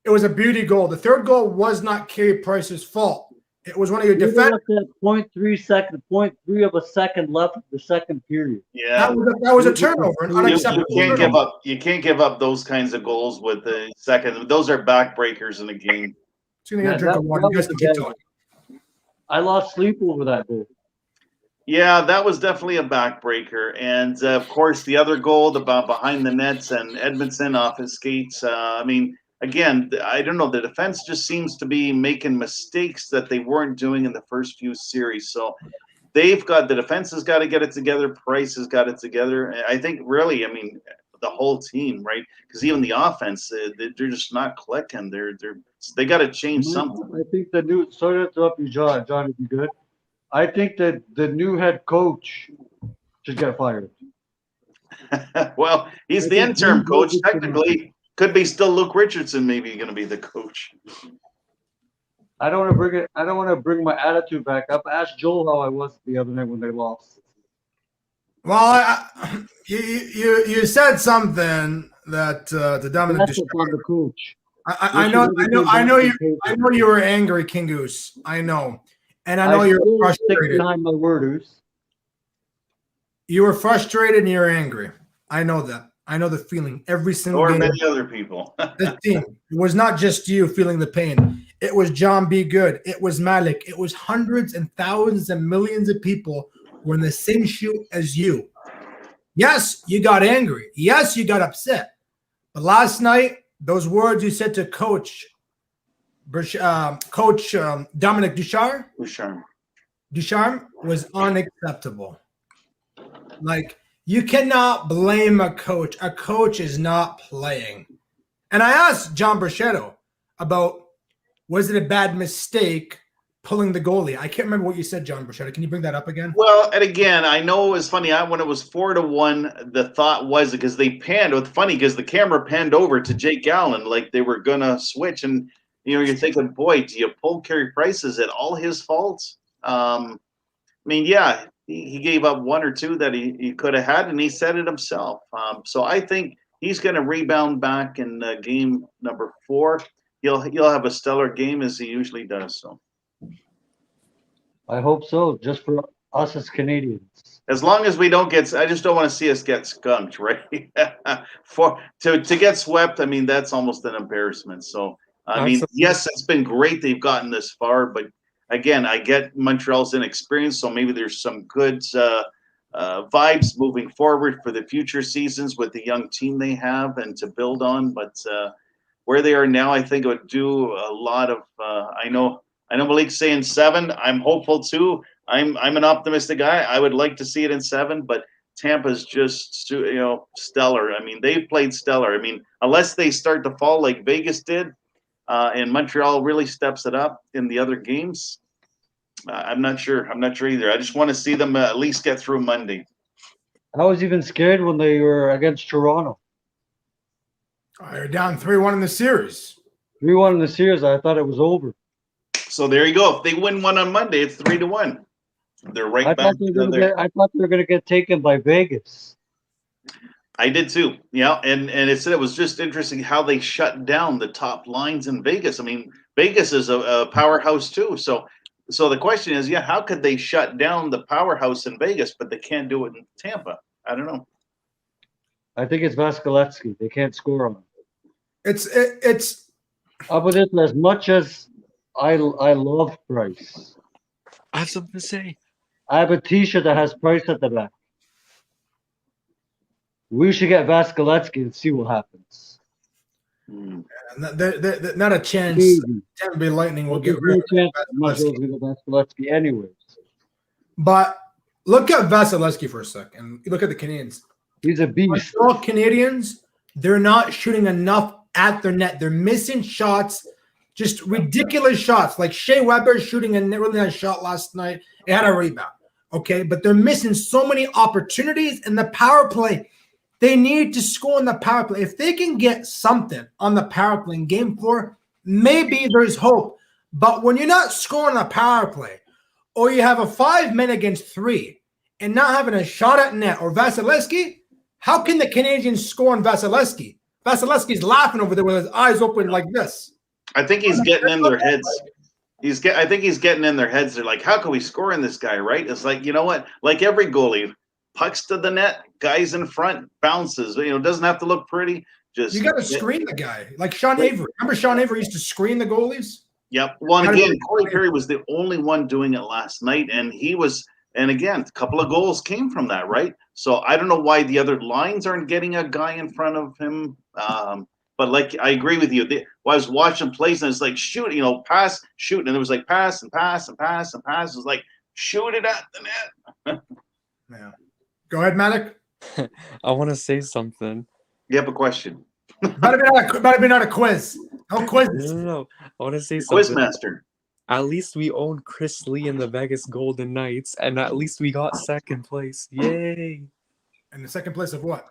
it was a beauty goal. The third goal was not Carey Price's fault. It was one of your defenders. 0.3 of a second left of the second period. Yeah, that was a turnover, an unacceptable you can't turnover. give up. You can't give up those kinds of goals with the second. Those are backbreakers in the game. Just gonna get a drink of water. You guys can keep talking. I lost sleep over that goal. Yeah, that was definitely a backbreaker, and of course the other goal, the behind the nets and Edmondson off his skates. I mean, again, I don't know. The defense just seems to be making mistakes that they weren't doing in the first few series. So the defense has got to get it together. Price has got it together. I think really, I mean, the whole team, right? Because even the offense, they're just not clicking. They got to change something. I think the new. Sorry to interrupt you, John. John, if you good. I think that the new head coach should get fired. Well, he's the interim coach. Technically, could be still Luke Richardson. Maybe going to be the coach. I don't want to bring it. I don't want to bring my attitude back up. Ask Joel how I was the other night when they lost. Well, you said something that the Dominic. That's on the coach. I know you were angry, King Goose. I know. And I know you're frustrated. Behind my words. You were frustrated and you're angry. I know that. I know the feeling. Every single or game. many other people. This team. It was not just you feeling the pain. It was John B. Good. It was Malik. It was hundreds and thousands and millions of people who were in the same shoe as you. Yes, you got angry. Yes, you got upset. But last night, those words you said to Coach Dominic Ducharme was unacceptable. Like, you cannot blame a coach. A coach is not playing. And I asked John Bruschetto about, was it a bad mistake pulling the goalie? I can't remember what you said, John Bruschetto. Can you bring that up again? Well, and again, I know it was funny. When it was 4-1, the thought was because they panned. It was funny because the camera panned over to Jake Allen like they were going to switch. And you're thinking, boy, do you pull Carey Price? Is it all his fault? I mean, yeah, he gave up one or two that he could have had, and he said it himself. So I think he's going to rebound back in game number 4. He'll have a stellar game as he usually does. So I hope so, just for us as Canadians. As long as we don't I just don't want to see us get skunked, right? To get swept, I mean, that's almost an embarrassment. So. I mean, yes, it's been great they've gotten this far, but again, I get Montreal's inexperience, so maybe there's some good vibes moving forward for the future seasons with the young team they have and to build on. But where they are now, I think it would do a lot of. I know Malik's saying 7. I'm hopeful too. I'm an optimistic guy. I would like to see it in 7, but Tampa's just stellar. I mean, they've played stellar. I mean, unless they start to fall like Vegas did. And Montreal really steps it up in the other games. I'm not sure. I'm not sure either. I just want to see them at least get through Monday. I was even scared when they were against Toronto. They're down 3-1 in the series. 3-1 in the series. I thought it was over. So there you go. If they win one on Monday, it's 3-1. They're right back. I thought they were going to get taken by Vegas. I did too. Yeah, and it was just interesting how they shut down the top lines in Vegas. I mean, Vegas is a powerhouse too. So the question is, how could they shut down the powerhouse in Vegas, but they can't do it in Tampa? I don't know. I think it's Vasilevsky. They can't score on him. It's. How about it? As much as I love Price, I have something to say. I have a T-shirt that has Price at the back. We should get Vasilevsky and see what happens. Not a chance. Tampa Bay Lightning will get rid of Vasilevsky anyways. But look at Vasilevsky for a second. Look at the Canadians. He's a beast. All Canadians, they're not shooting enough at their net. They're missing shots, just ridiculous shots. Like Shea Weber shooting a really nice shot last night. It had a rebound. Okay, but they're missing so many opportunities in the power play. They need to score on the power play. If they can get something on the power play in game 4, maybe there's hope. But when you're not scoring on the power play, or you have a 5 men against 3 and not having a shot at net or Vasilevsky, how can the Canadians score on Vasilevsky? Vasilevsky's laughing over there with his eyes open like this. I think he's getting in their heads. I think he's getting in their heads. They're like, how can we score in this guy, right? It's like, you know what? Like every goalie, pucks to the net, guys in front, bounces. You know, doesn't have to look pretty. Just you got to screen the guy. Like Sean Avery. Remember Sean Avery used to screen the goalies? Yep. Well, and again, Corey Perry was the only one doing it last night, and again, a couple of goals came from that, right? So I don't know why the other lines aren't getting a guy in front of him. But like, I agree with you. I was watching plays, and it's like, shoot, you know, pass, shoot, and it was like pass and pass and pass and pass. It was like, shoot it at the net. Yeah. Go ahead, Maddock. I want to say something. You have a question? Better be not a quiz. No quizzes. No. I want to say something. Quizmaster. At least we own Chris Lee in the Vegas Golden Knights, and at least we got second place. Yay! And the second place of what?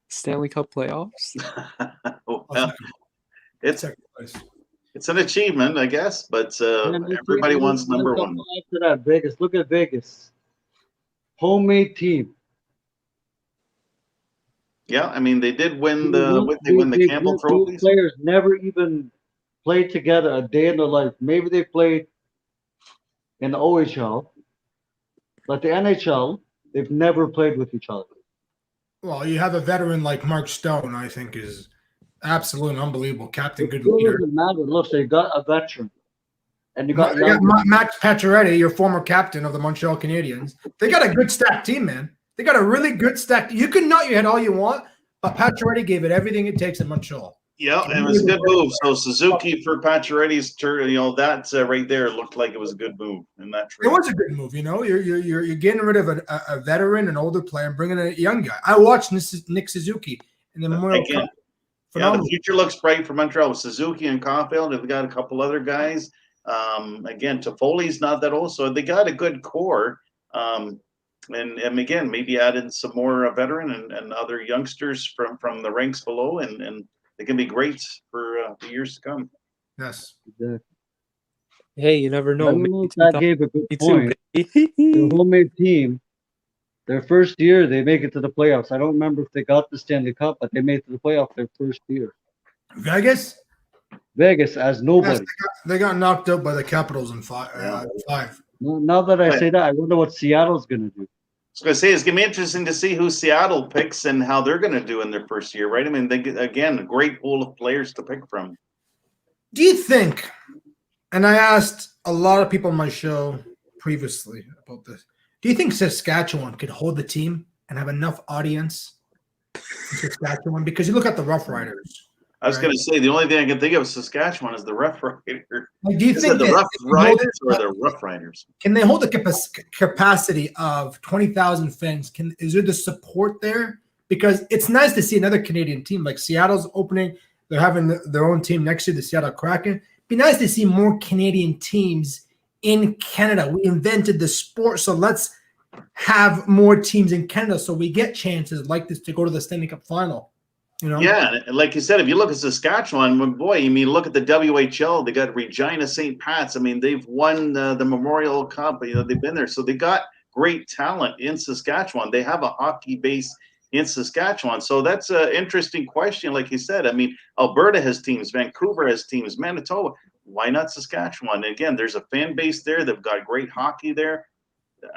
Stanley Cup playoffs. Well, it's Second place. it's an achievement, I guess, but everybody wants number one. After that, Vegas. Look at Vegas. Homemade team. Yeah, I mean, they did win the Campbell trophies. Players never even played together a day in their life. Maybe they played in the OHL, but the NHL, they've never played with each other. Well, you have a veteran like Mark Stone, I think, is absolutely unbelievable. Captain, good It leader. doesn't matter. Look, they got a veteran. And you got, Max Pacioretty, your former captain of the Montreal Canadiens. They got a good stacked team, man. They got a really good stack. You can nod your head all you want, but Pacioretty gave it everything it takes in Montreal. Yeah, it was a good move. So Suzuki for Pacioretty's turn, you know, that right there looked like it was a good move in that trade. It was a good move, you know. You're getting rid of a veteran, an older player, and bringing in a young guy. I watched Nick Suzuki in the Memorial Cup. Yeah, the future looks bright for Montreal with Suzuki and Caulfield. They've got a couple other guys. Again, Toffoli's not that old, so they got a good core. And again, maybe add in some more veteran and other youngsters from the ranks below, and they can be great for the years to come. Yes. Hey, you never know. That gave a good point. The homemade team, their first year, they make it to the playoffs. I don't remember if they got the Stanley Cup, but they made it to the playoffs their first year. Vegas as nobody. Yes, they got knocked out by the Capitals in five. Now that I say that, I wonder what Seattle's going to do. I was going to say, it's going to be interesting to see who Seattle picks and how they're going to do in their first year, right? I mean, again, a great pool of players to pick from. Do you think, and I asked a lot of people on my show previously about this, do you think Saskatchewan could hold the team and have enough audience in Saskatchewan? Because you look at the Rough Riders. I was going to say, the only thing I can think of Saskatchewan is the Rough Rider. Like, do you think the Rough Riders or the Rough Riders? Can they hold the capacity of 20,000 fans? Is there the support there? Because it's nice to see another Canadian team like Seattle's opening. They're having their own team next year, the Seattle Kraken. It'd be nice to see more Canadian teams in Canada. We invented the sport, so let's have more teams in Canada so we get chances like this to go to the Stanley Cup final. You know? Yeah, like you said, if you look at Saskatchewan, look at the WHL. They got Regina St. Pat's. I mean, they've won the Memorial Cup. You know, they've been there, so they got great talent in Saskatchewan. They have a hockey base in Saskatchewan, so that's an interesting question. Like you said, I mean, Alberta has teams, Vancouver has teams, Manitoba. Why not Saskatchewan? And again, there's a fan base there. They've got great hockey there.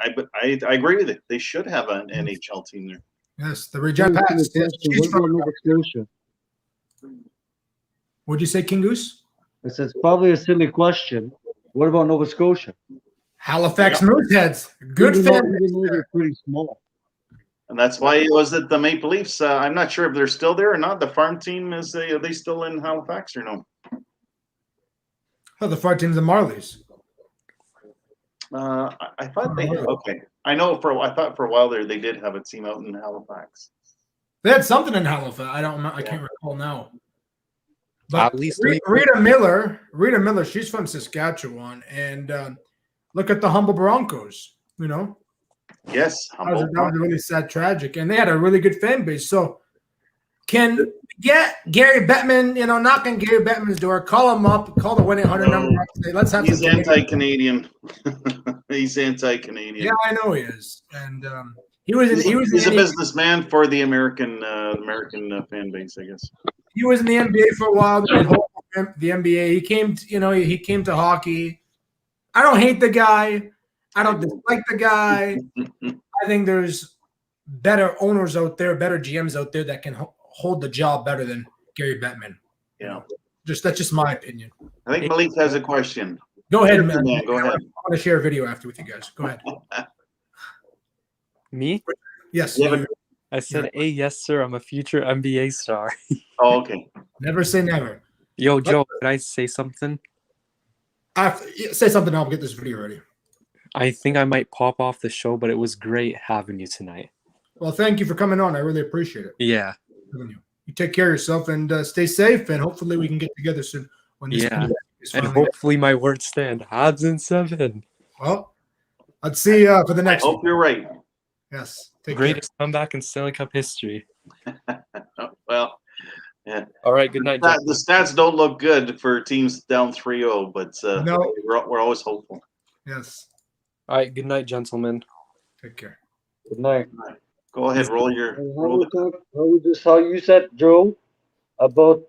I agree with it. They should have an NHL team there. Yes, the Regina Pats. She's from Nova Scotia. What'd you say, King Goose? I said it's probably a silly question. What about Nova Scotia? Halifax Mooseheads. Good fan. They're pretty small. And that's why it was at the Maple Leafs. I'm not sure if they're still there or not. The farm team, are they still in Halifax or no? Oh, the farm team's the Marlies. I thought they okay. I thought for a while there they did have a team out in Halifax. They had something in Halifax. I can't recall now. But at least Rita Miller, she's from Saskatchewan, and look at the Humble Broncos. You know, Yes, That was a really sad, tragic, and they had a really good fan base. So, can we get Gary Bettman? Knock on Gary Bettman's door, call him up, call the 1-800 number. Say, let's have He's some anti-Canadian. He's anti-Canadian. Yeah, I know he is, and he was He's a businessman for the American fan base, I guess. He was in the NBA for a while. The NBA. He came to hockey. I don't hate the guy. I don't dislike the guy. I think there's better owners out there, better GMs out there that can hold the job better than Gary Bettman. Yeah. That's just my opinion. I think Malik has a question. Go ahead, man. Go ahead. I want to share a video after with you guys. Go ahead. Me? Yes. I said, hey, yes, sir. I'm a future NBA star. Oh, okay. Never say never. Yo, Joe, can I say something? Say something. I'll get this video ready. I think I might pop off the show, but it was great having you tonight. Well, thank you for coming on. I really appreciate it. Yeah. You take care of yourself and stay safe, and hopefully we can get together soon. When this and hopefully my words stand. Habs in 7. Well, let's see for the next. I hope you're right. Yes. Greatest comeback in Stanley Cup history. Well, yeah. All right. Good night. The stats don't look good for teams down 3-0, but no, we're always hopeful. Yes. All right. Good night, gentlemen. Take care. Good night. Go ahead, roll the. How you said, Joe, about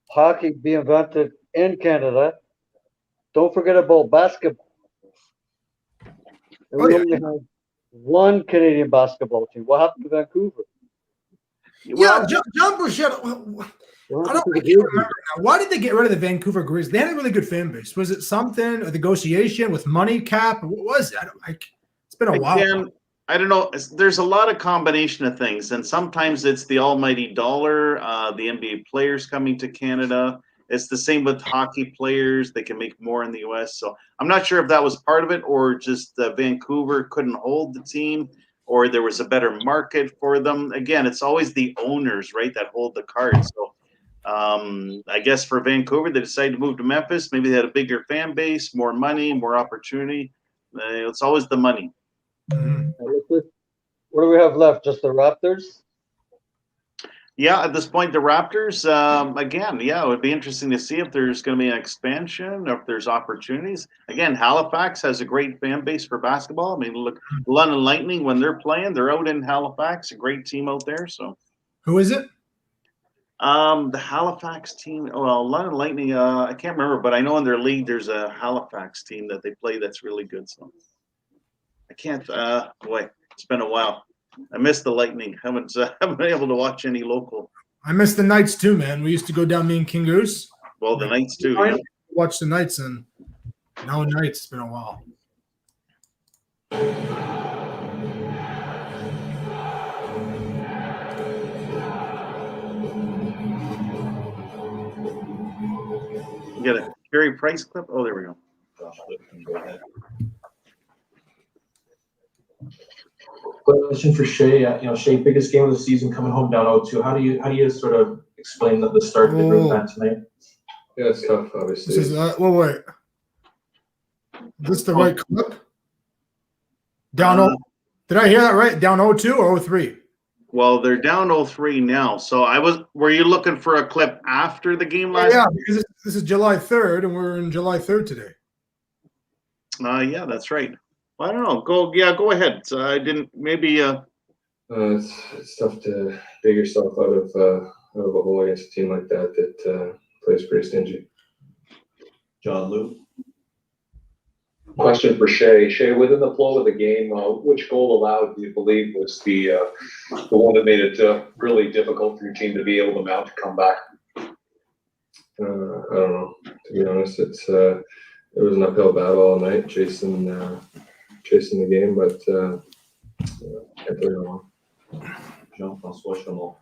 hockey being invented in Canada. Don't forget about basketball. We only have one Canadian basketball team. What happened to Vancouver? Yeah, John Bouchette. I can't remember now. Why did they get rid of the Vancouver Grizzlies? They had a really good fan base. Was it something, a negotiation with money cap? What was it? It's been a while. I don't know. There's a lot of combination of things, and sometimes it's the almighty dollar, the NBA players coming to Canada. It's the same with hockey players. They can make more in the U.S. So I'm not sure if that was part of it or just Vancouver couldn't hold the team or there was a better market for them. Again, it's always the owners, right, that hold the cards. So I guess for Vancouver, they decided to move to Memphis. Maybe they had a bigger fan base, more money, more opportunity. It's always the money. Mm-hmm. What do we have left? Just the Raptors? Yeah, at this point, the Raptors, again, it would be interesting to see if there's going to be an expansion, or if there's opportunities. Again, Halifax has a great fan base for basketball. I mean, look, London Lightning, when they're playing, they're out in Halifax, a great team out there. So, who is it? The Halifax team. Well, London Lightning, I can't remember, but I know in their league there's a Halifax team that they play that's really good. So, I can't. Boy, it's been a while. I missed the Lightning. Haven't been able to watch any local. I miss the Knights too, man. We used to go down, me and King Goose. Well, the Knights too. Yeah. Watch the Knights, and no Knights. It's been a while. You got a Carey Price clip? Oh, there we go. Question for Shea. Shea, biggest game of the season, coming home down 0-2. How do you sort of explain the start they really had tonight? Yeah, it's tough, obviously. This is wait. Is this the right clip? Down did I hear that right? Down 0-2 or 0-3? Well, they're down 0-3 now. So were you looking for a clip after the game last? Yeah, because this is July 3rd, and we're in July 3rd today. Yeah, that's right. I don't know. Go ahead. I didn't. Maybe. It's tough to dig yourself out of a hole against a team like that plays pretty stingy. John Lou. Question for Shea. Shea, within the flow of the game, which goal allowed do you believe was the one that made it really difficult for your team to be able to mount a comeback? I don't know. To be honest, it was an uphill battle all night, chasing the game, but can't play no more. Jean-François Chamon.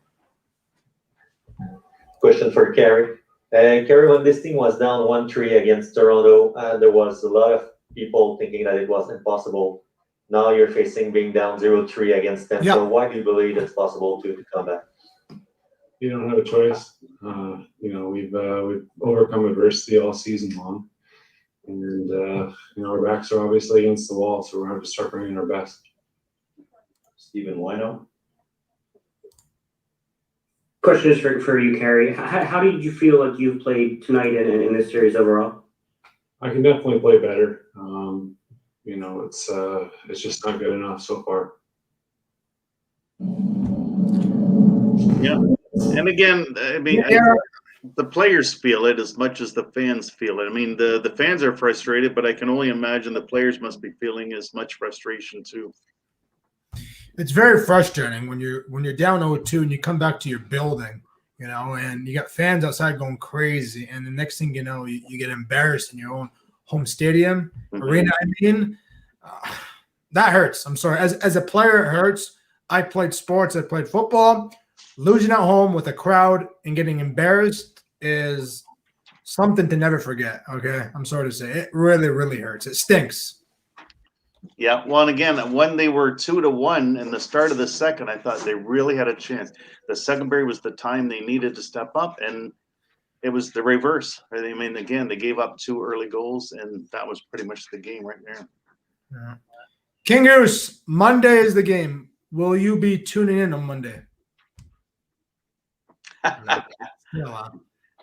Question for Carey. Carey, when this team was down 1-3 against Toronto, there was a lot of people thinking that it was impossible. Now you're facing being down 0-3 against them. Yeah. So why do you believe it's possible to come back? You don't have a choice. We've overcome adversity all season long. And, our backs are obviously against the wall, so we're going to have to start bringing our best. Stephen Wino. Question is for you, Carey. How did you feel like you've played tonight in this series overall? I can definitely play better. It's just not good enough so far. Yeah, and again, I mean, the players feel it as much as the fans feel it. I mean, the fans are frustrated, but I can only imagine the players must be feeling as much frustration too. It's very frustrating when you're down 0-2 and you come back to your building, and you got fans outside going crazy, and the next thing you know, you get embarrassed in your own home stadium, arena. I mean, that hurts. I'm sorry. As a player, it hurts. I played sports. I played football. Losing at home with a crowd and getting embarrassed is something to never forget. Okay, I'm sorry to say, it really, really hurts. It stinks. Yeah, well, and again, when they were 2-1 in the start of the second, I thought they really had a chance. The secondary was the time they needed to step up, and it was the reverse. I mean, again, they gave up 2 early goals, and that was pretty much the game right there. Yeah. King Goose, Monday is the game. Will you be tuning in on Monday?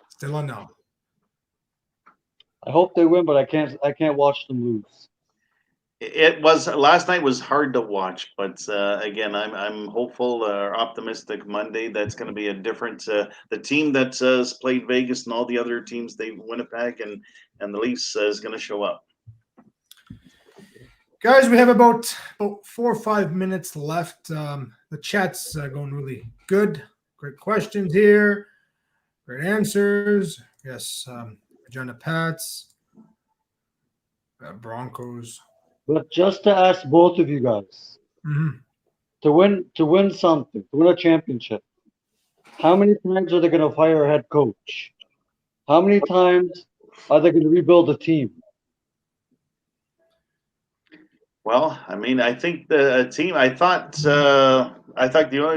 Still a no. I hope they win, but I can't watch them lose. It was last night was hard to watch, but again, I'm hopeful or optimistic Monday. That's going to be a different. The team that has played Vegas and all the other teams, they Winnipeg and the Leafs is going to show up. Guys, we have about 4 or 5 minutes left. The chat's going really good. Great questions here. Great answers. Yes, Regina Pats. Broncos. But just to ask both of you guys, to win something, to win a championship, how many times are they going to fire a head coach? How many times are they going to rebuild a team? Well, I mean, I think the team. I thought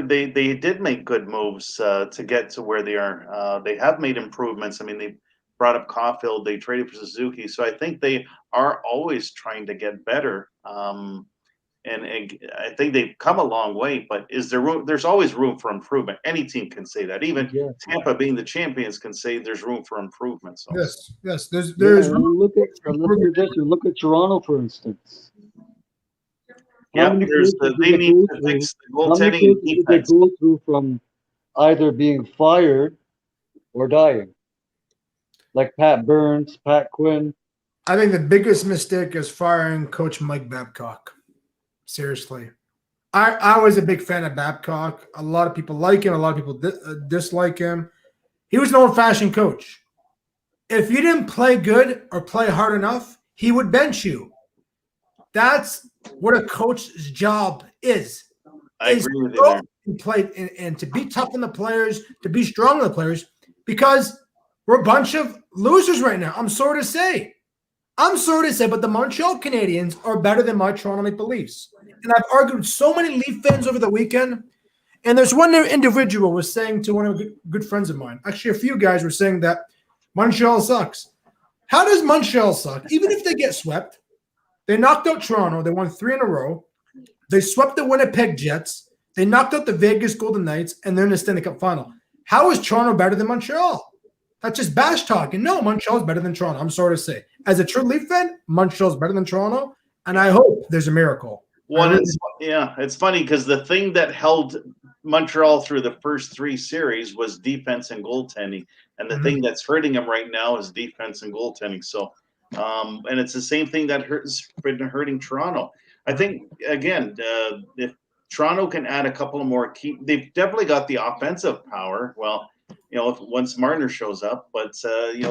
they did make good moves to get to where they are. They have made improvements. I mean, they brought up Caulfield. They traded for Suzuki. So I think they are always trying to get better. And I think they've come a long way. But is there room? There's always room for improvement. Any team can say that. Even Tampa, being the champions, can say there's room for improvement. So. Yes. There's room. Look at Toronto, for instance. Yeah, they need to fix the goaltending and defense. They go through from either being fired or dying, like Pat Burns, Pat Quinn. I think the biggest mistake is firing Coach Mike Babcock. Seriously, I was a big fan of Babcock. A lot of people like him. A lot of people dislike him. He was an old-fashioned coach. If you didn't play good or play hard enough, he would bench you. That's what a coach's job is. I agree with you there. Play and to be tough on the players, to be strong on the players, because we're a bunch of losers right now. I'm sorry to say, but the Montreal Canadiens are better than my Toronto Maple Leafs. And I've argued with so many Leaf fans over the weekend. And there's one individual was saying to one of good friends of mine, actually a few guys were saying that Montreal sucks. How does Montreal suck? Even if they get swept, they knocked out Toronto. They won 3 in a row. They swept the Winnipeg Jets. They knocked out the Vegas Golden Knights, and they're in the Stanley Cup final. How is Toronto better than Montreal? That's just bash talking. No, Montreal is better than Toronto. I'm sorry to say. As a true Leaf fan, Montreal is better than Toronto, and I hope there's a miracle. It's funny because the thing that held Montreal through the first 3 series was defense and goaltending, and the thing that's hurting them right now is defense and goaltending. So, and it's the same thing that has been hurting Toronto. I think again, if Toronto can add a couple of more they've definitely got the offensive power. Well, once Marner shows up, but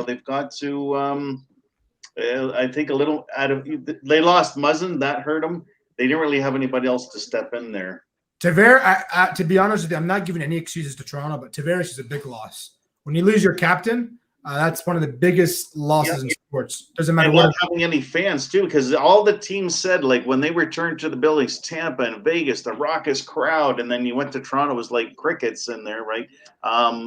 they've got to. I think a little they lost Muzzin, that hurt them. They didn't really have anybody else to step in there. Tavares, to be honest with you, I'm not giving any excuses to Toronto, but Tavares is a big loss. When you lose your captain, that's one of the biggest losses in sports. Doesn't matter what. Not having any fans too, because all the teams said, like when they returned to the buildings, Tampa and Vegas, the raucous crowd, and then you went to Toronto, it was like crickets in there, right?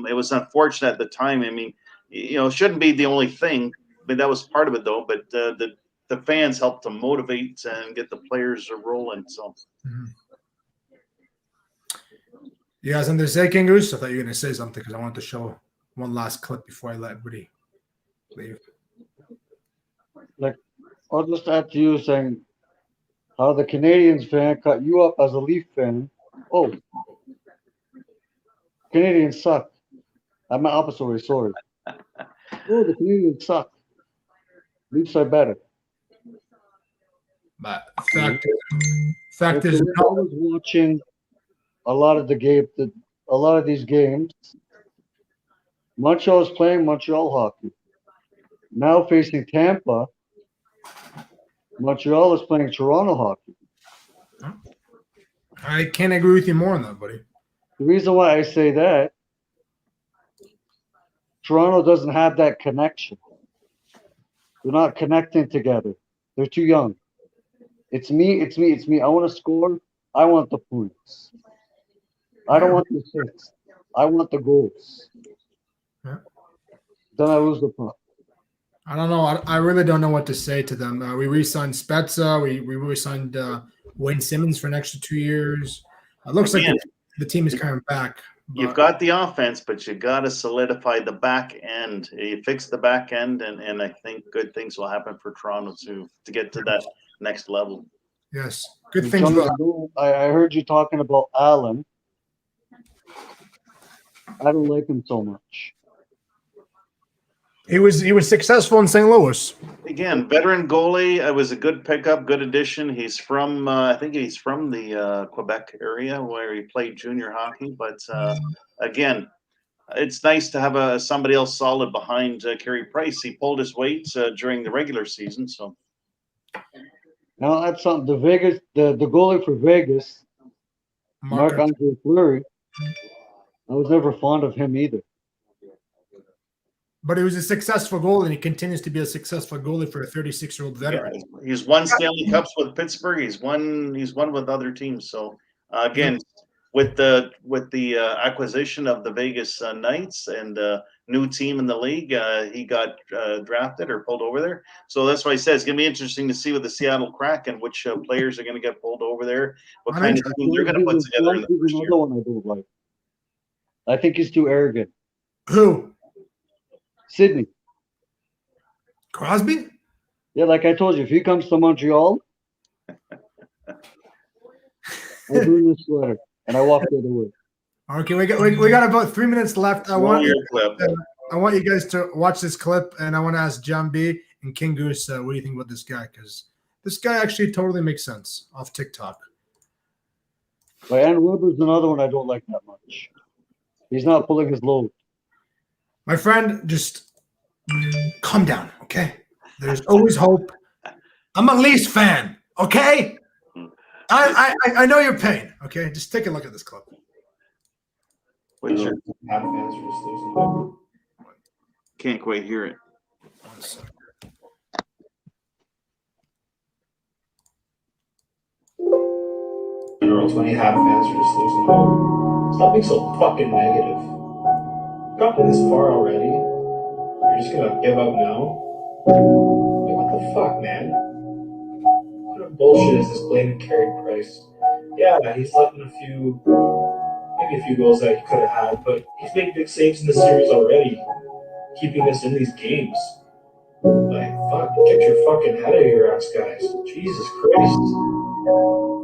It was unfortunate at the time. I mean, it shouldn't be the only thing, but that was part of it though. But the fans helped to motivate and get the players rolling. So. You guys under say, King Goose? I thought you were going to say something because I wanted to show one last clip before I let everybody leave. Like, I'll just add to you saying how the Canadians fan cut you up as a Leaf fan. Oh, Canadians suck. I'm opposite way, sorry. Oh, the Canadians suck. Leafs are better. But fact is, I was watching a lot of these games. Montreal is playing Montreal hockey. Now facing Tampa, Montreal is playing Toronto hockey. I can't agree with you more on that, buddy. The reason why I say that, Toronto doesn't have that connection. They're not connecting together. They're too young. It's me. I want to score. I want the points. I don't want the assists. I want the goals. Yeah. Then I lose the puck. I don't know. I really don't know what to say to them. We re-signed Spezza. We re-signed Wayne Simmons for an extra 2 years. It looks like the team is coming back. You've got the offense, but you got to solidify the back end. You fix the back end, and I think good things will happen for Toronto to get to that next level. Yes, good things. I heard you talking about Allen. I don't like him so much. He was successful in St. Louis. Again, veteran goalie. It was a good pickup, good addition. He's from I think he's from the Quebec area where he played junior hockey. But again, it's nice to have somebody else solid behind Carey Price. He pulled his weight during the regular season. So now that's something. The goalie for Vegas, Marc-Andre Fleury. I was never fond of him either. But he was a successful goalie, and he continues to be a successful goalie for a 36-year-old veteran. Yeah, he's won Stanley Cups with Pittsburgh. He's won with other teams. So again, with the acquisition of the Vegas Knights and new team in the league, he got drafted or pulled over there. So that's why I said it's going to be interesting to see with the Seattle Kraken which players are going to get pulled over there. What kind of team they're going to put together in the first year. One I don't like. I think he's too arrogant. Who? Sidney. Crosby? Yeah, like I told you, if he comes to Montreal, I'm doing this sweater, and I walk the other way. Okay, we got about 3 minutes left. I want you guys to watch this clip, and I want to ask John B. and King Goose, what do you think about this guy? Because this guy actually totally makes sense off TikTok. But Aaron Weber's another one I don't like that much. He's not pulling his load. My friend, just calm down, okay? There's always hope. I'm a Leafs fan, okay? I know your pain, okay? Just take a look at this clip. Can't quite hear it. 1 second. Girls, when you have fans are just losing hope. Stop being so fucking negative. Gotten this far already. You're just gonna give up now? Like, what the fuck, man? What kind of bullshit is this blaming Carey Price? Yeah, he's letting maybe a few goals that he could have had, but he's made big saves in the series already, keeping us in these games. Like, fuck, get your fucking head out of your ass, guys. Jesus Christ.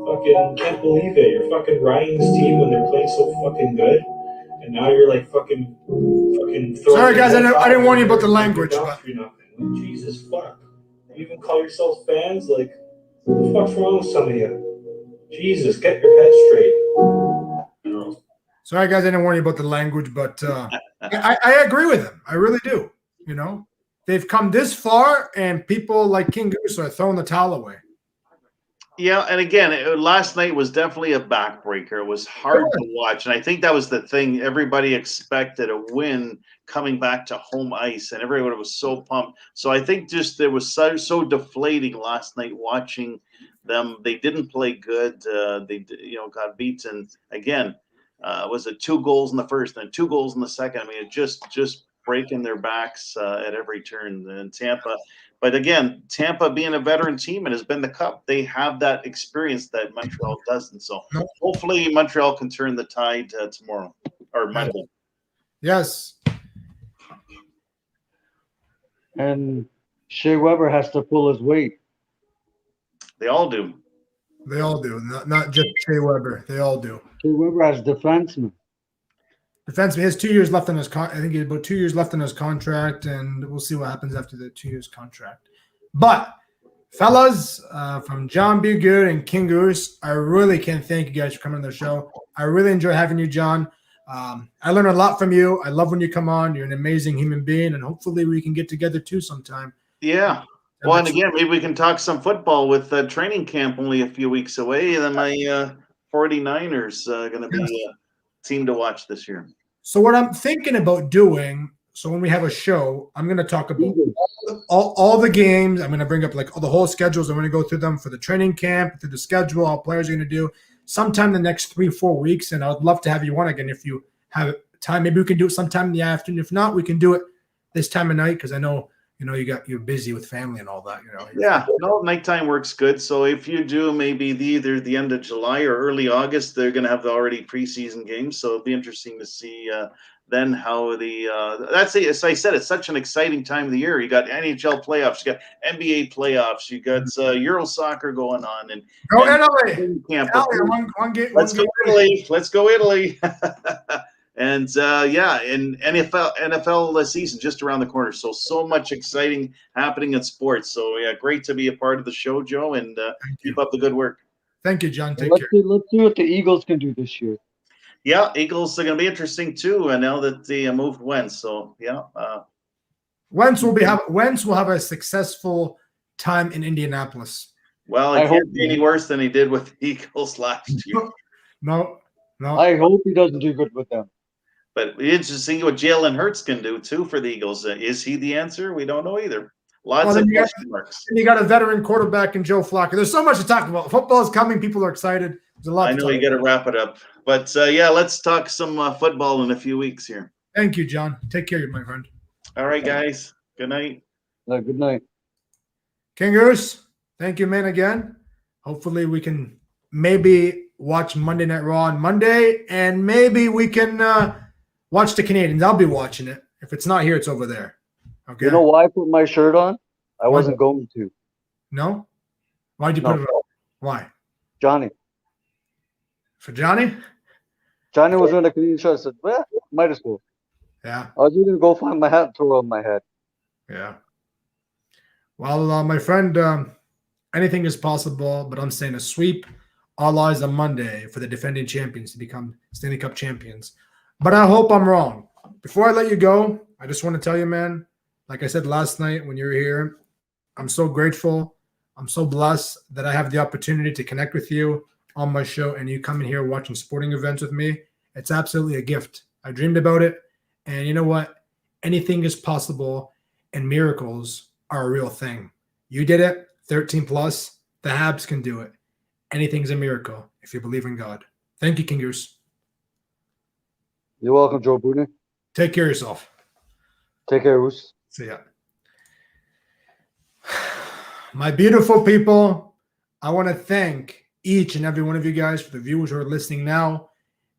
Fucking can't believe it. You're fucking riding this team when they're playing so fucking good. And now you're like fucking Sorry, guys, I didn't warn you about the language. But... Jesus, fuck. You even call yourselves fans? Like, what the fuck's wrong with some of you? Jesus, get your head straight. Sorry, guys, I didn't warn you about the language, but I agree with him. I really do. You know, they've come this far, and people like King Goose are throwing the towel away. Yeah, and again, last night was definitely a backbreaker. It was hard to watch, and I think that was the thing. Everybody expected a win coming back to home ice, and everyone was so pumped. So I think just it was so deflating last night watching them. They didn't play good. They got beaten again. Was it 2 goals in the first and 2 goals in the second? I mean, it just breaking their backs at every turn. And Tampa, But again, Tampa being a veteran team and has been the Cup, they have that experience that Montreal doesn't. So hopefully Montreal can turn the tide tomorrow or Monday. Yes. And Shea Weber has to pull his weight. They all do. They all do. Not just Shea Weber. They all do. Shea Weber has defenseman. Defenseman. He has 2 years left on his I think he has about 2 years left on his contract, and we'll see what happens after the 2 years contract. But fellas, from John Be Good and King Goose, I really can't thank you guys for coming on the show. I really enjoy having you, John. I learn a lot from you. I love when you come on. You're an amazing human being, and hopefully we can get together too sometime. Yeah. Well, and again, maybe we can talk some football with training camp only a few weeks away. And then my 49ers going to be a team to watch this year. So what I'm thinking about doing, so when we have a show, I'm going to talk about all the games. I'm going to bring up like all the whole schedules. I'm going to go through them for the training camp, through the schedule, all players are going to do sometime in the next 3-4 weeks. And I would love to have you on again if you have time. Maybe we can do it sometime in the afternoon. If not, we can do it this time of night because I know you're busy with family and all that. Yeah, no, nighttime works good. So if you do maybe either the end of July or early August, they're going to have already preseason games. So it'll be interesting to see then how that's it. As I said, it's such an exciting time of the year. You got NHL playoffs, you got NBA playoffs, you got Euro soccer going on, and go Italy. Let's go Italy. Let's go Italy. And and NFL season just around the corner. So much exciting happening in sports. So yeah, great to be a part of the show, Joe, and keep up the good work. Thank you, John. Take care. Let's see what the Eagles can do this year. Yeah, Eagles are going to be interesting too. And now that they moved Wentz, so yeah. Wentz will have a successful time in Indianapolis. Well, it can't be any worse than he did with the Eagles last year. No. I hope he doesn't do good with them. But it's interesting what Jalen Hurts can do too for the Eagles. Is he the answer? We don't know either. Lots of question marks. And you got a veteran quarterback in Joe Flacco. There's so much to talk about. Football is coming. People are excited. There's a lot. I know you got to wrap it up. But let's talk some football in a few weeks here. Thank you, John. Take care, my friend. All right, guys. Good night. Good night. King Goose, thank you, man, again. Hopefully we can maybe watch Monday Night Raw on Monday, and maybe we can watch the Canadians. I'll be watching it. If it's not here, it's over there. Okay. You know why I put my shirt on? I wasn't going to. No? Why'd you put it on? Why? Johnny. For Johnny? Johnny was wearing a Canadian shirt. I said, well, might as well. Yeah. I was going to go find my hat and throw it on my head. Yeah. Well, my friend, anything is possible, but I'm saying a sweep. All eyes on Monday for the defending champions to become Stanley Cup champions. But I hope I'm wrong. Before I let you go, I just want to tell you, man, like I said last night when you were here, I'm so grateful. I'm so blessed that I have the opportunity to connect with you on my show and you coming here watching sporting events with me. It's absolutely a gift. I dreamed about it. And you know what? Anything is possible and miracles are a real thing. You did it, 13 plus. The Habs can do it. Anything's a miracle if you believe in God. Thank you, King Goose. You're welcome, Joe Booney. Take care of yourself. Take care, Roos. See ya. My beautiful people, I want to thank each and every one of you guys for the viewers who are listening now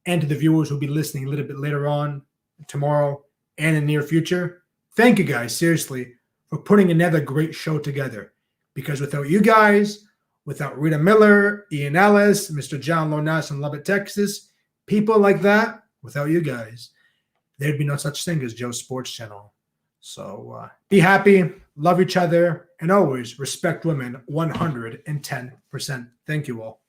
and to the viewers who will be listening a little bit later on, tomorrow, and in the near future. Thank you guys, seriously, for putting another great show together. Because without you guys, without Rita Miller, Ian Ellis, Mr. John Lonas in Lubbock, Texas, people like that, without you guys, there'd be no such thing as Joe's Sports Channel. So be happy, love each other, and always respect women 110%. Thank you all.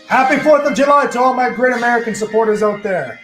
Happy 4th of July to all my great American supporters out there.